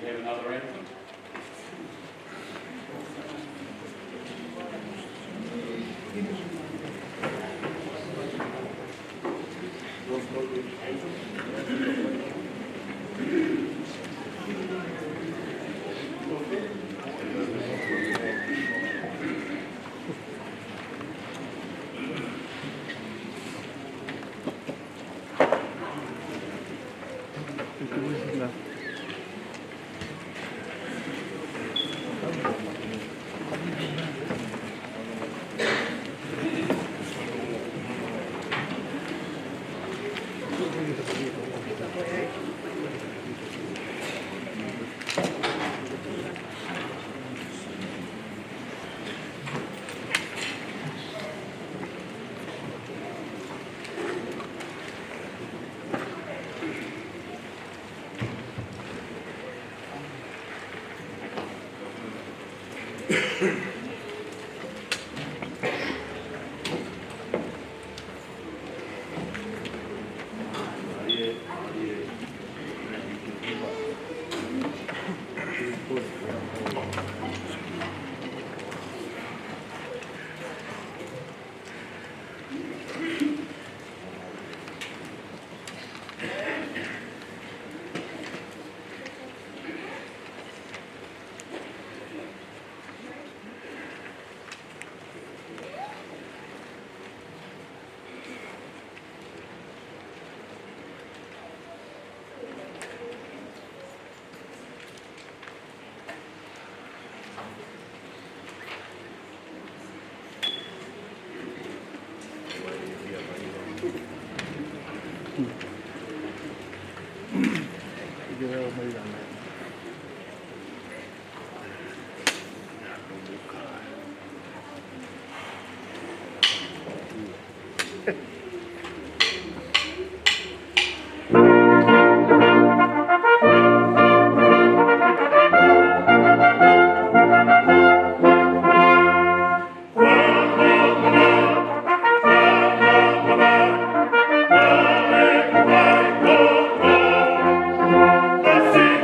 we have another anthem? Let's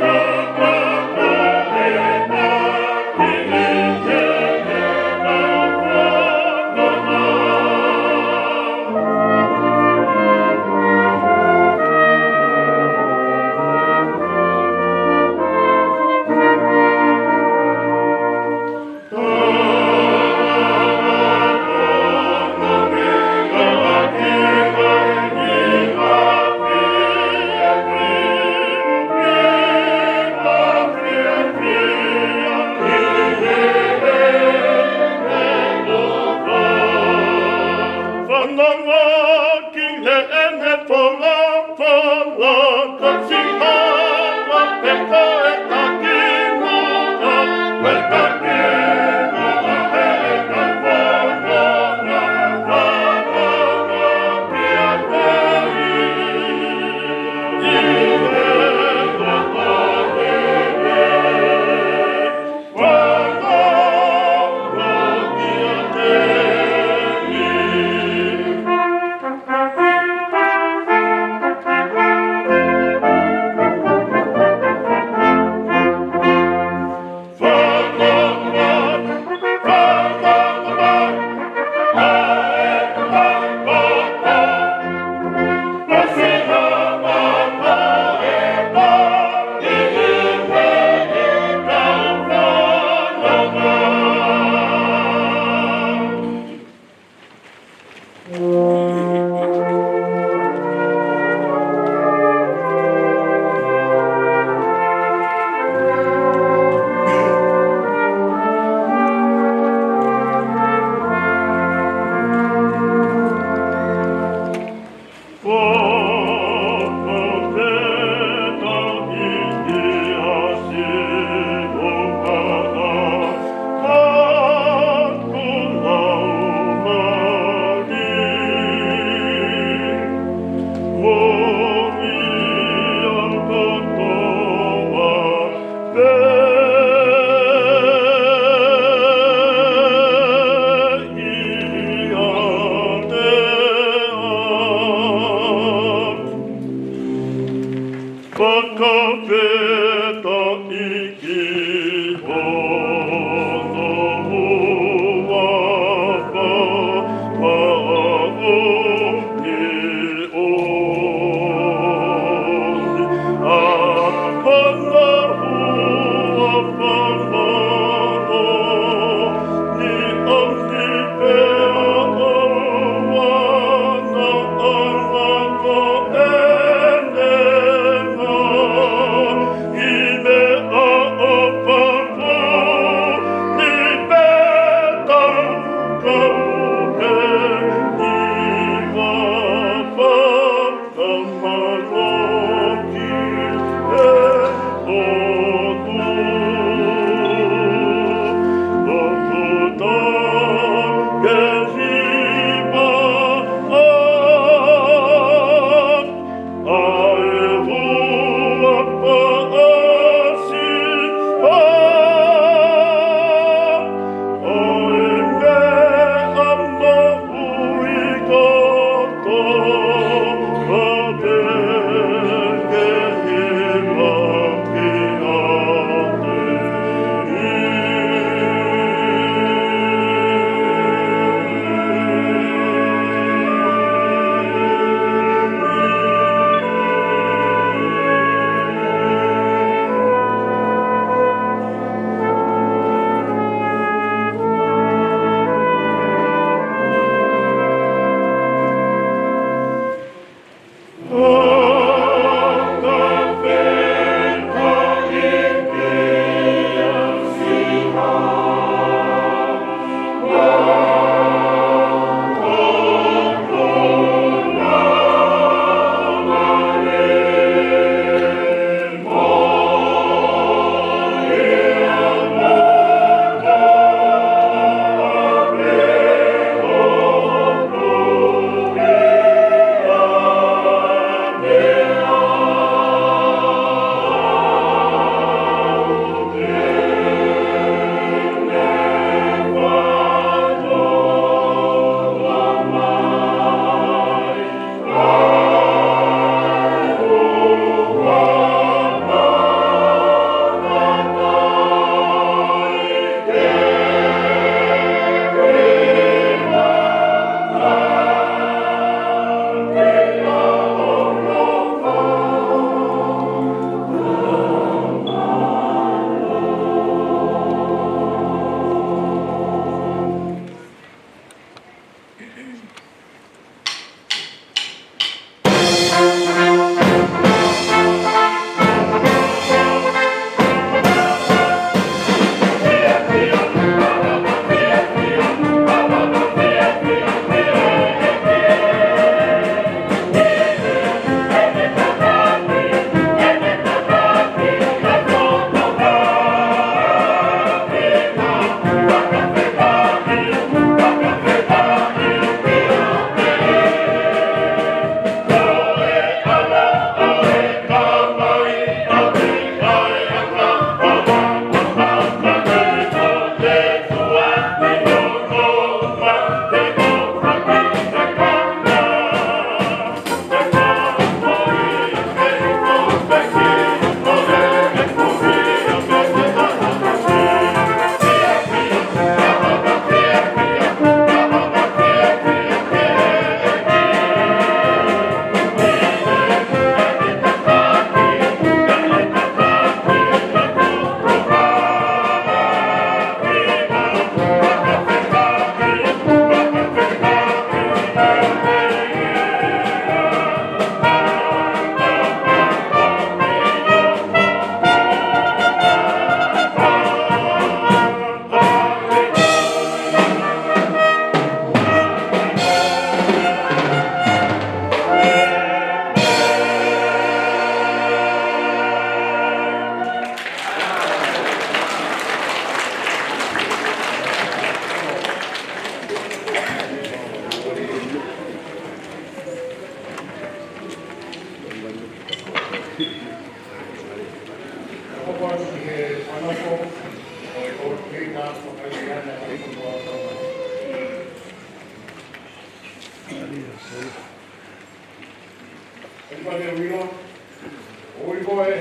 go. Papa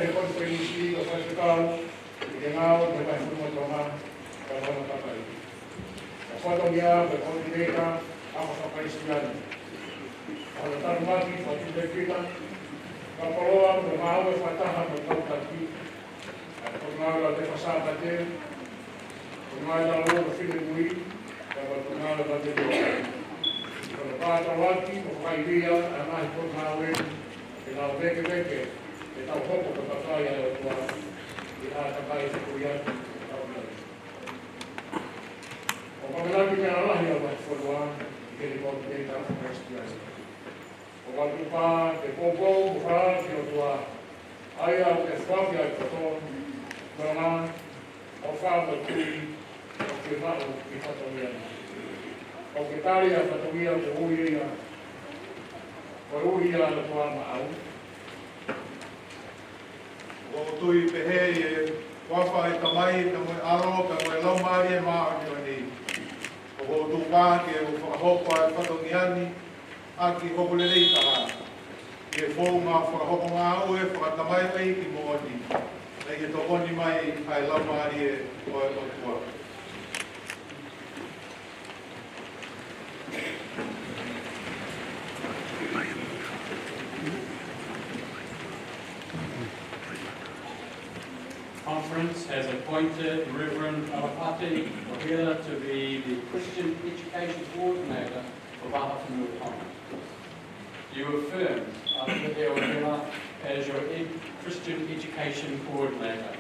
de conferencia o FAIFEKAU, llegado de la información para la papel. La foto ya de coordinata vamos a presionar. Al estar más y fácil de quitar, la poloa de mao de fataja de tanta aquí, al tornado la de pasar a ter, tornado la luz de fin de muy, la tornado la de yo. Cuando para trabajar, o hay día, además por una vez, que la ve que está un poco que pasó ya de la y la capaz de estudiar. O cuando la primera la ya va a formar y que le puede dar una estudiante. O cuando va de poco, buscar que lo tua hay algo que fácil al botón, normal, o fácil o firmado que está todavía. O que tal ya patología de uria, o uria la tua mau. O tui pehe e wafa e tamai na moe aro ka moe laumari e maa ni. O tu pā ke o whakahopa e whatongiani a ki hopulelei taha. Ke fōu ngā whakahopa ngā au e whakatamai ai ki moani. Nei ke tokoni mai ai laumari e o tua. Conference has appointed Reverend Alapati Ohila to be the Christian Education Coordinator for Whakatuma. You affirm Alapati Ohila as your Christian Education Coordinator.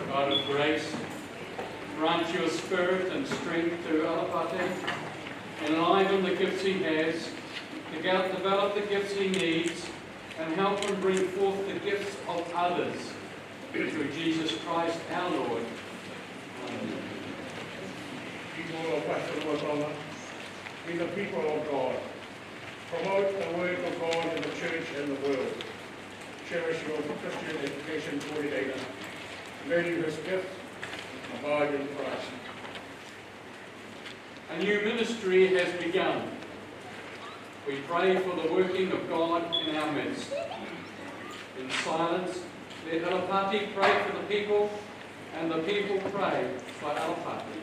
God of grace, grant your spirit and strength to Alapati, enliven the gifts he has, to develop the gifts he needs, and help him bring forth the gifts of others through Jesus Christ our Lord. Amen. People of Western be the people of God. Promote the work of God in the church and the world. Cherish your Christian education coordinator. Value his gift. Abide in Christ. A new ministry has begun. We pray for the working of God in our midst. In silence, let Alapati pray for the people, and the people pray for Alapati.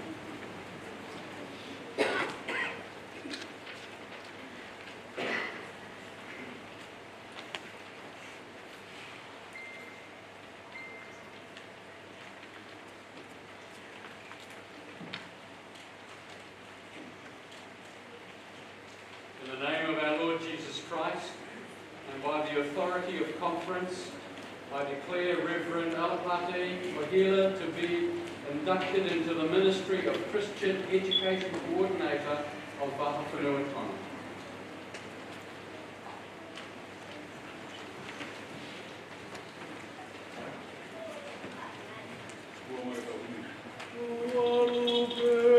In the name of our Lord Jesus Christ, and by the authority of conference, I declare Reverend Alapati Ohila to be inducted into the ministry of Christian Education Coordinator of Whakatuma. Yeah.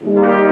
Thank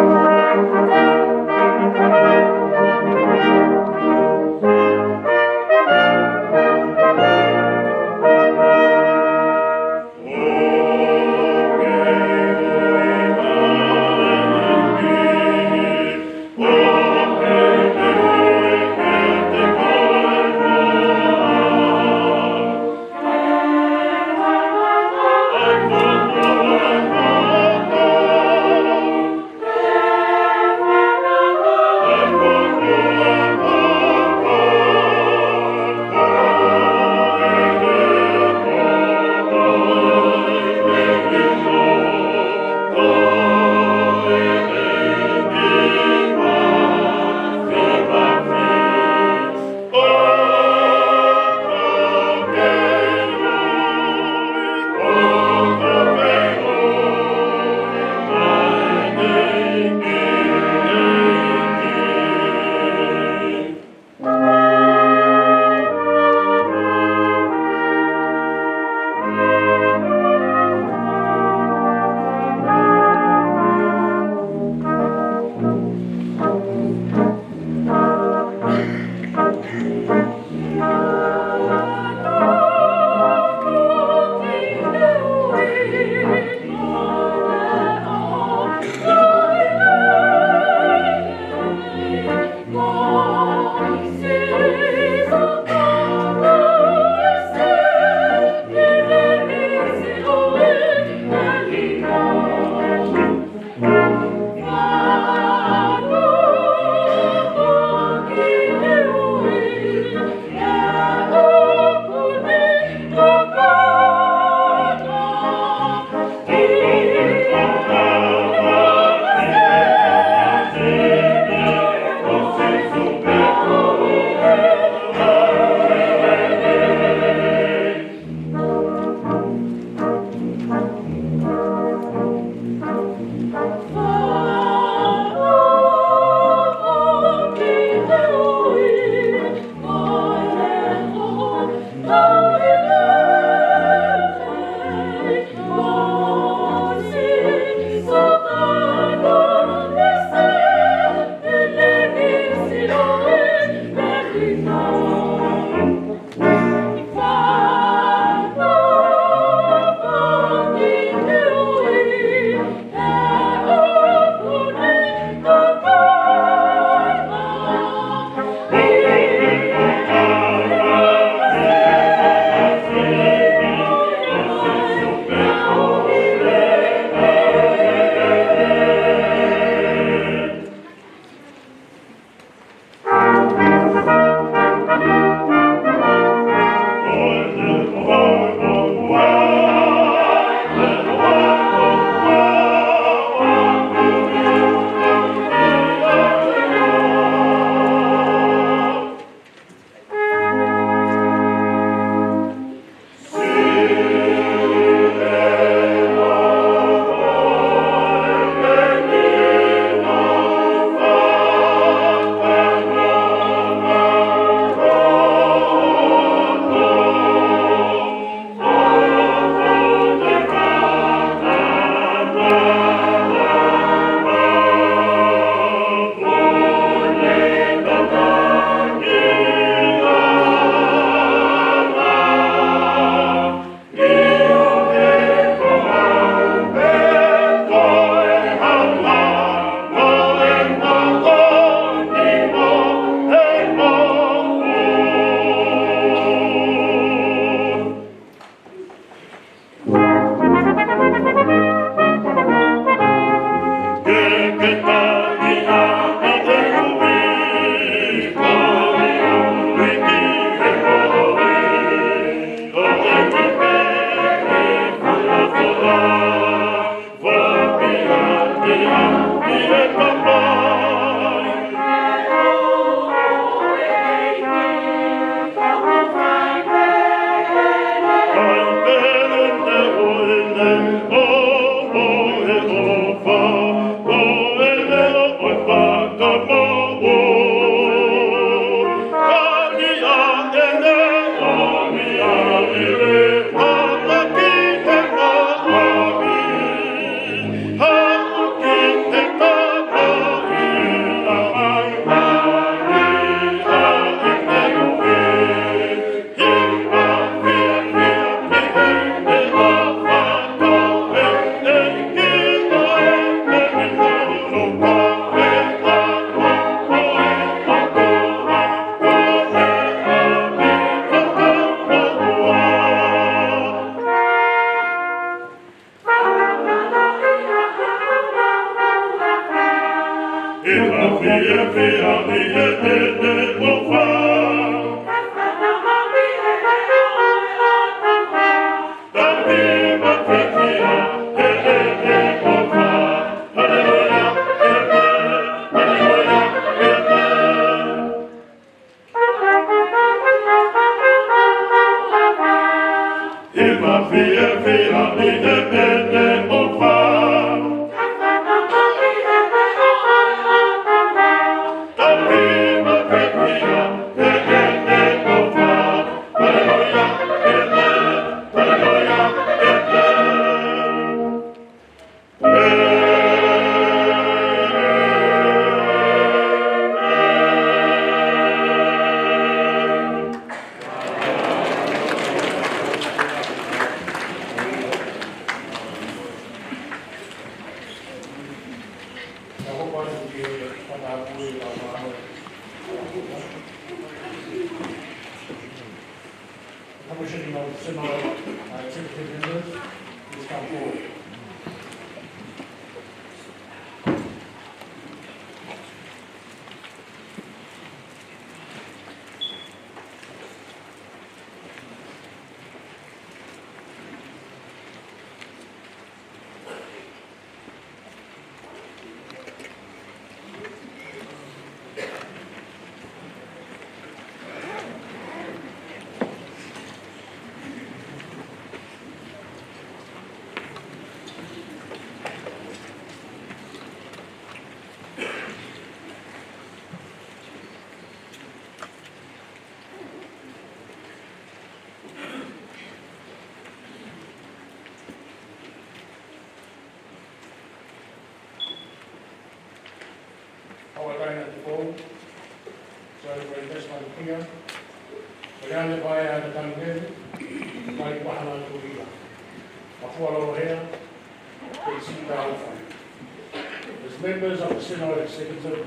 As members of the Synod Executive,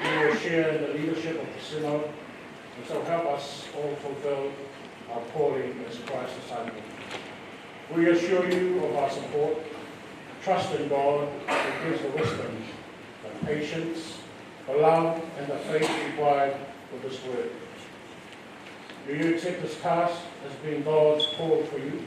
we will share in the leadership of the Synod, and so help us all fulfill our calling as Christ's disciple. We assure you of our support, trust in God who gives the wisdom, the patience, the love, and the faith required for this work. Do you accept this task as being God's call for you?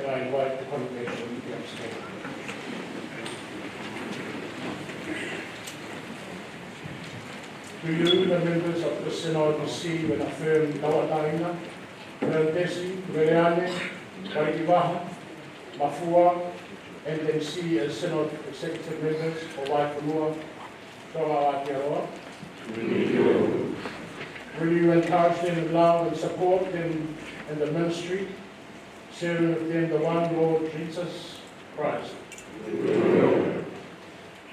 Can I invite the congregation to stand? Do you, the members of the Synod, receive and affirm Nawataina, Merendesi, Mereane, Waitiwaha, Mafua, and then see as Synod Executive members for Waipunua, Tonga Aotearoa? Will you encourage them in love and support them in the ministry, sharing with them the one Lord Jesus Christ?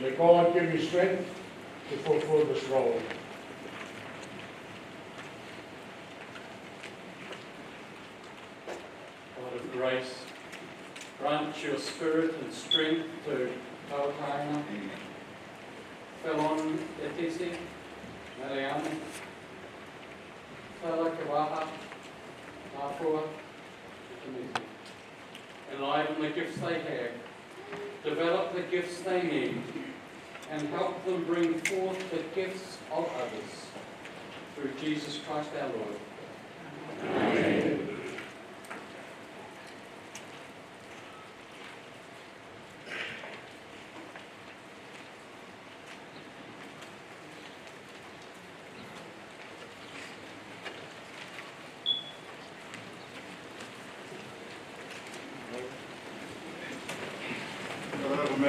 May God give you strength to fulfill this role. God of grace, grant your spirit and strength to Tauataina, Felon Etisi, Mariana, Talakiwaha, Mafua, enliven the gifts they have, develop the gifts they need, and help them bring forth the gifts of others. Through Jesus Christ our Lord. Amen.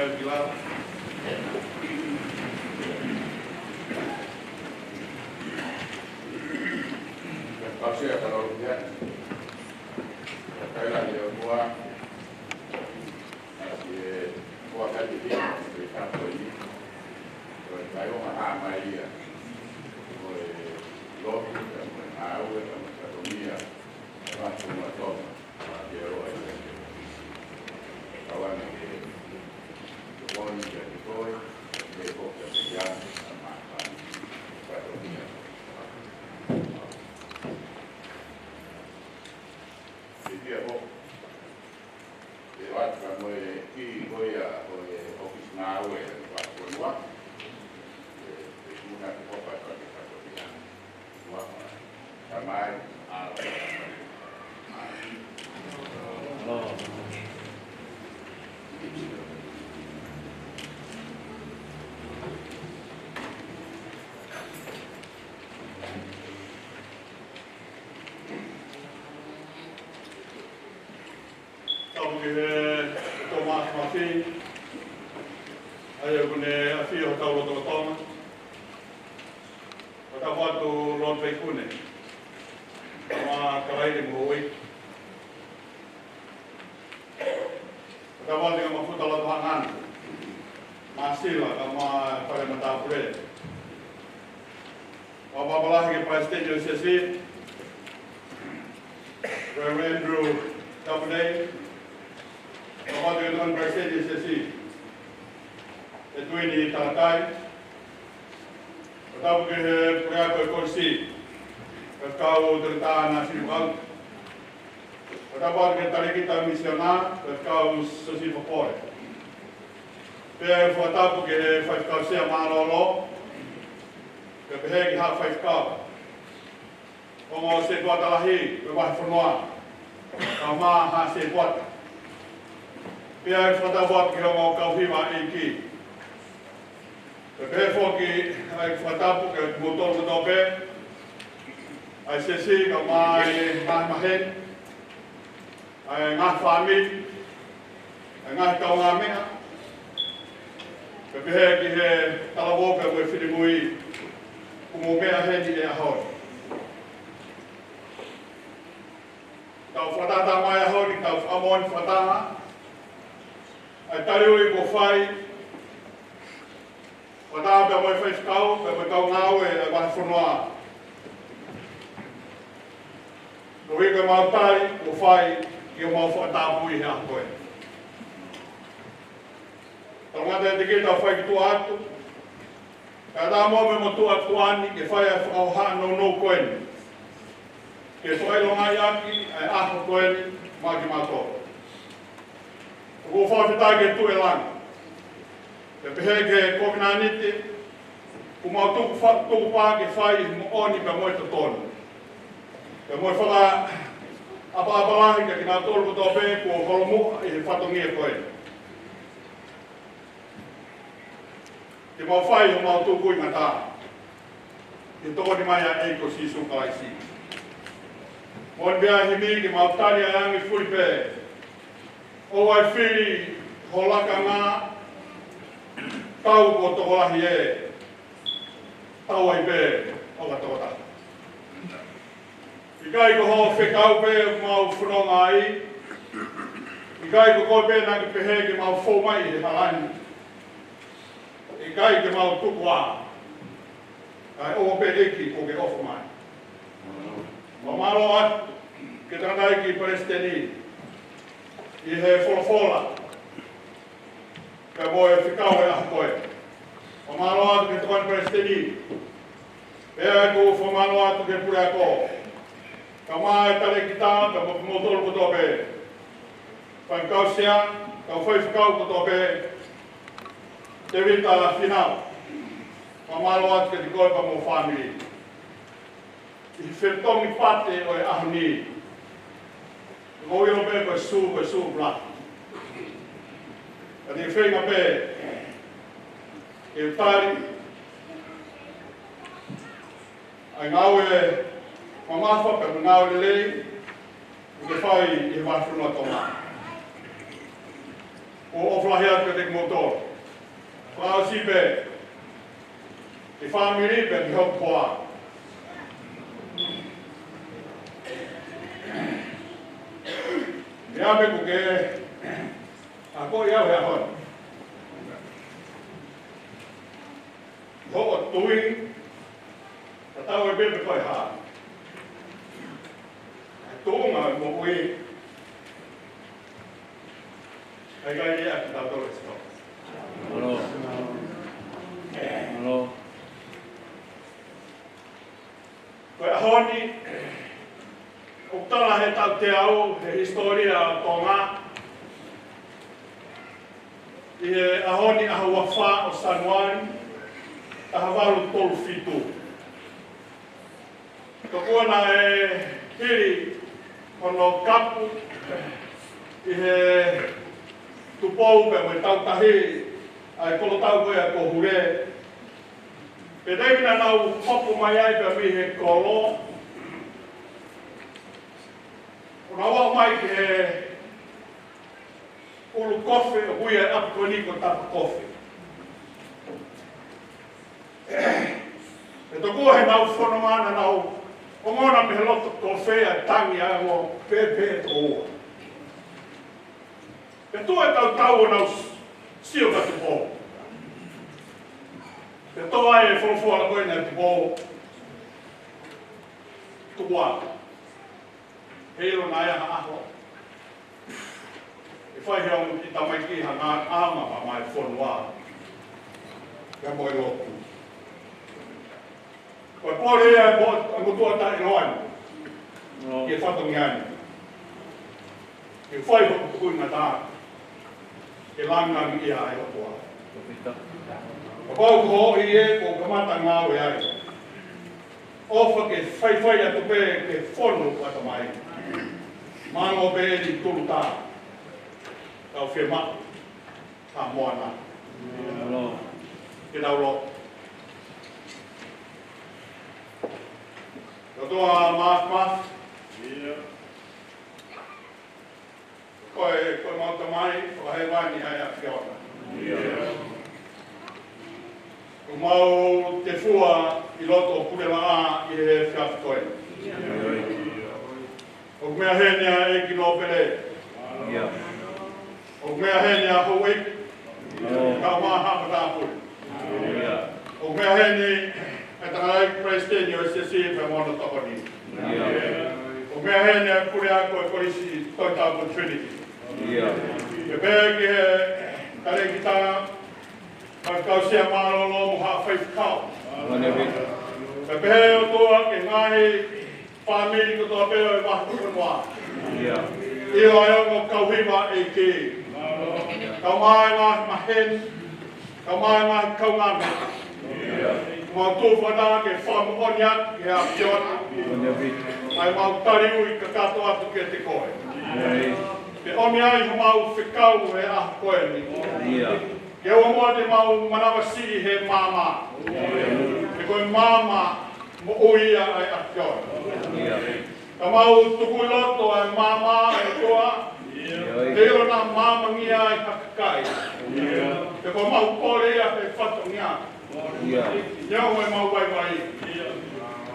Hãy subscribe cho kênh Ghiền Mì Gõ để không bỏ lỡ những video hấp dẫn. tupou pe mo tau tahi ai kolo tau ko ya ko hure pe dai mina nau popo mai ai pe mi he kolo ona wa mai ke ulu kofe hui ai ap ko ni ko tapa kofe e to ko he nau fono mana nau o mona me loto kofe a tangi a mo pepe o pe tu e tau nau sio ka te po pe to ai e fo la koe na te po tu wa helo na ia aho e fai heo i tamai ki hana ama ma mai fo wa ya mo loto ko pore e mo tu ta i roan ke fa to ngan e fai ho ku na ta ke langa mi ai o tua. Ko ko i e ko kamata ngā we ai. Ofa ke whai atu pe ke whonu ata mai. Mano pe ni tulu tā. Tau whima. Tā moana. Ke nau lo. Toa mas. Koe mauta mai, o hei wani ai a whiona. O mau te fua i loto o purela a i he whiawhitoe. O mea henia e kino pere. O mea henia hoi, ka maha matapuri. O mea heni, e tangai prestenio e se si e mono tokoni. O mea henia pure ako e korisi toi tāpo Trinity. Ke pēr ki he kare ki tā kau sea mālolo mo haa FAIFEKAU. Ke pēr o toa ke ngahi whāmiri ko toa pēr e wahu kunua. Io ai o kau hiwa e ki. Kau mai ngahi mahen, kau mai ngahi kau ngami. Mau tūwhana ke whamuoniat ke a whiona. Ai mau tariu i ka kato atu ke te koe. Pe omi ai ho mau whekau e a koe ni. Ke o mua te mau manawasi he māma. Pe koe māma mo uia ai a whiona. Ka mau tuku loto ai māma e toa. Te ilo nā māma ngia ai hakakai. Pe koe mau kore ia pe whato ngia. Iau e mau wai.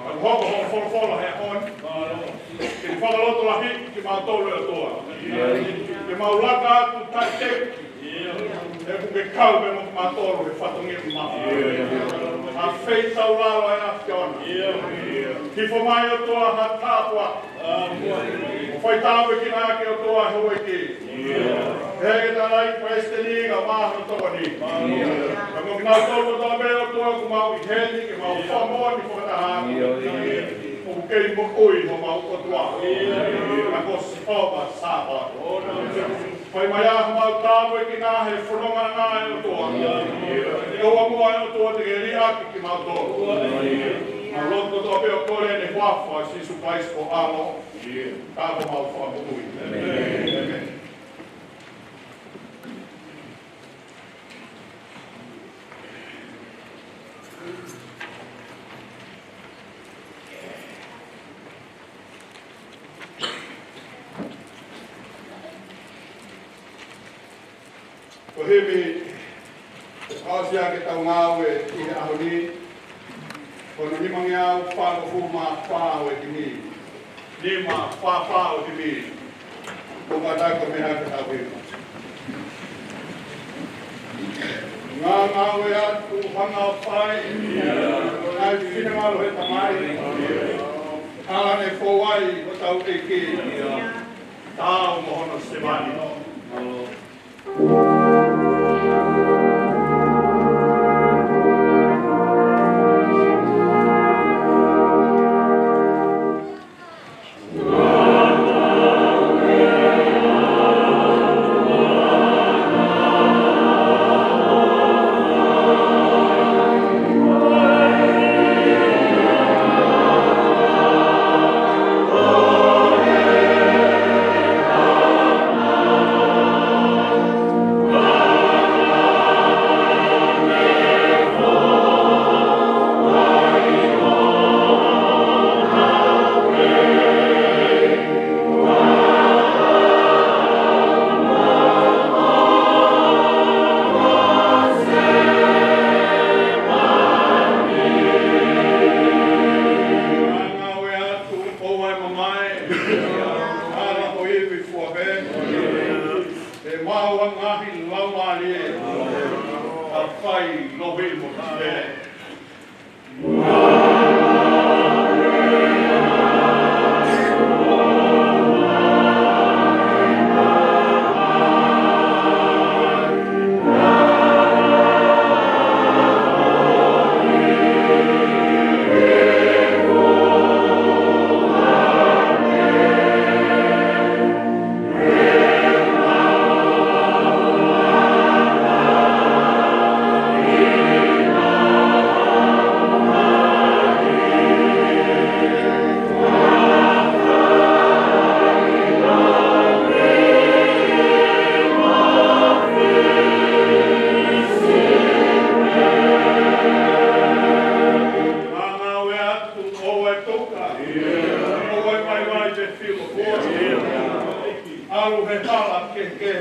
Ang hoko wholofola he hon. Ke whakaloto lahi ki mau tolu e toa. Ke mau laka atu tai teki. E kuke kau me mo mau tolu e whatongi ku mahu. A whei tau lalo e a whiona. Ki who mai o toa ha tāpua. O whai tāwe ki nā ke o toa he hoi ki. Hege tarai presteni ngā māhara tokoni. Ka mo ki nā tolu o me o toa ku mau i heni ke mau whamoni whakataha. O kei mo ui ho mau o tua. Ka ko si whaupa sāpa. Whai mai ahu mau tāwe ki nā he whanonga ngā e o toa. E oa mua e o toa te ke riaki ki mau toa. Ma loto toa peo kore ne whawha si supais ko amo. Ka ko mau whamu ui. Amen. Ko hemi, asia ke tau ngau e i aho ni, kono ni mangi au whāko fuma whāo e ki mi, ni ma whāo ki mi, ko katako me hake tau hima. Ngā ngau e atu hanga whai, ai whinangalo he tamai, hane fōwai o tau e ki, tāo mohono se mani. mali e. Ka whai no hei mo te. Alu he hala ke he.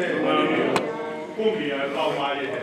Kumi ai lau mai he.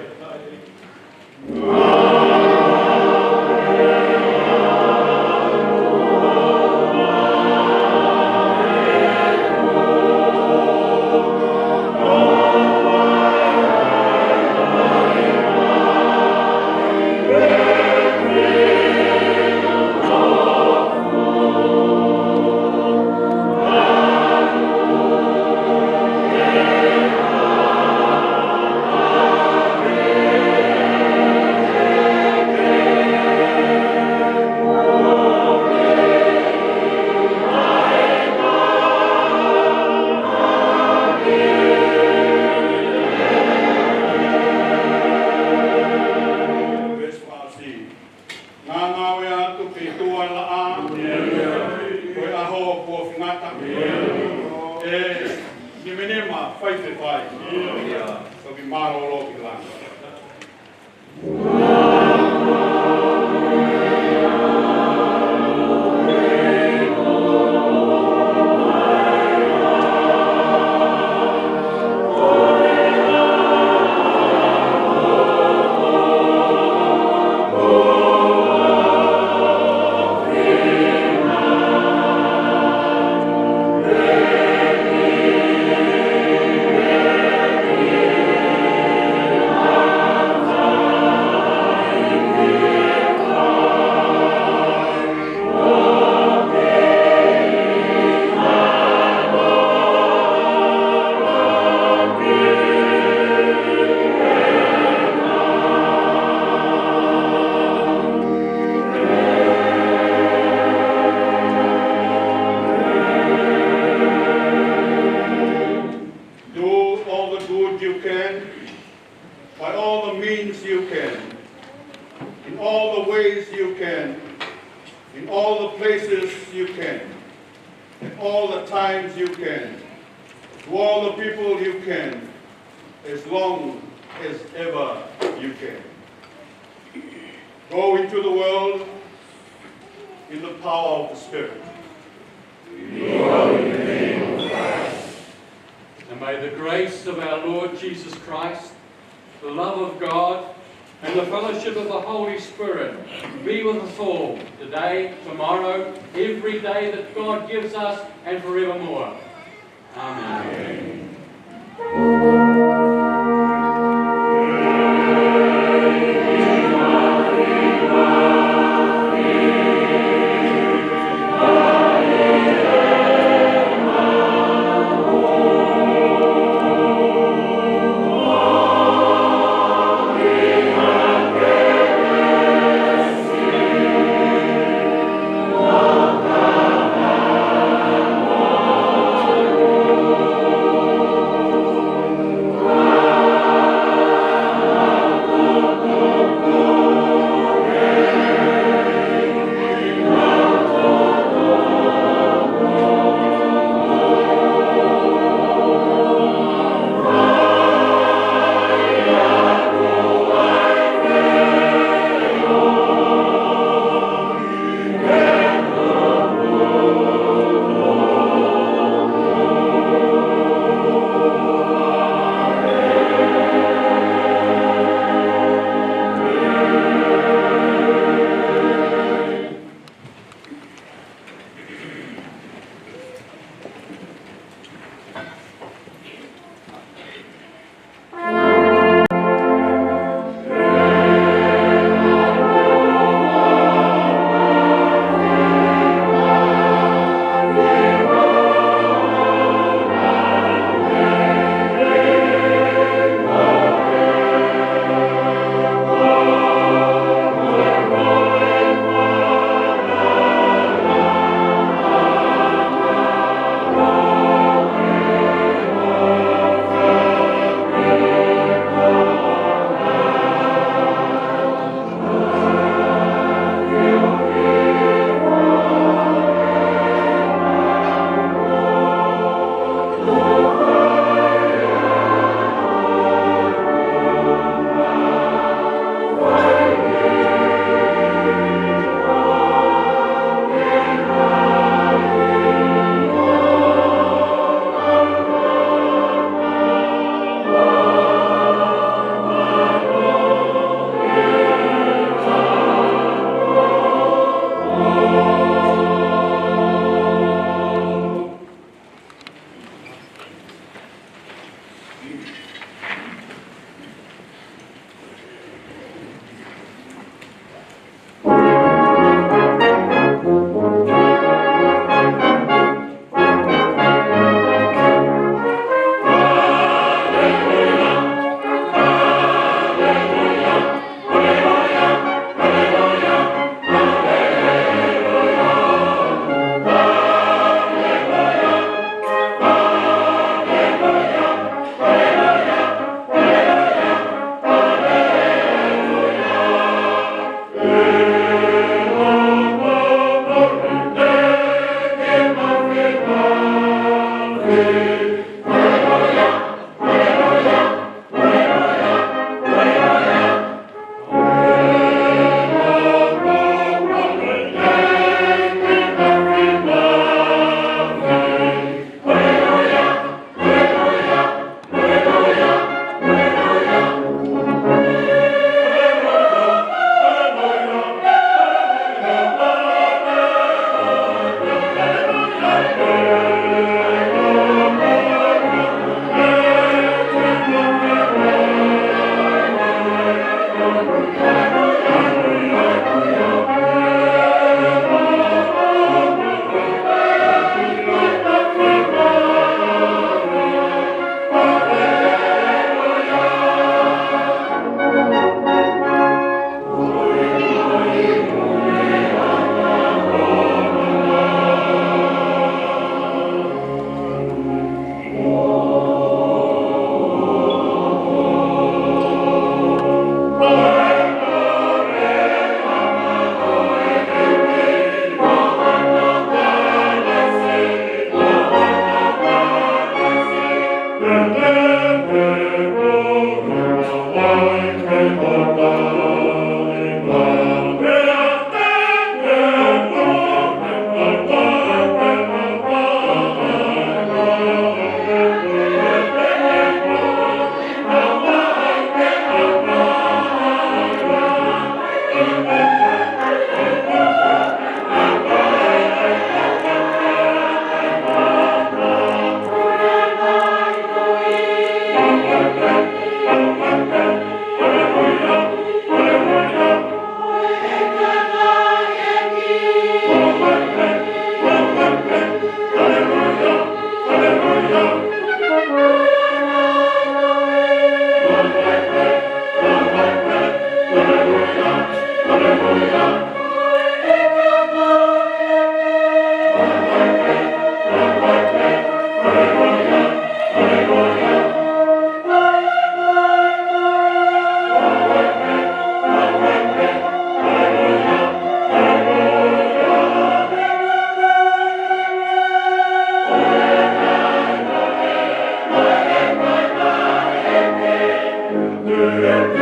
Yeah.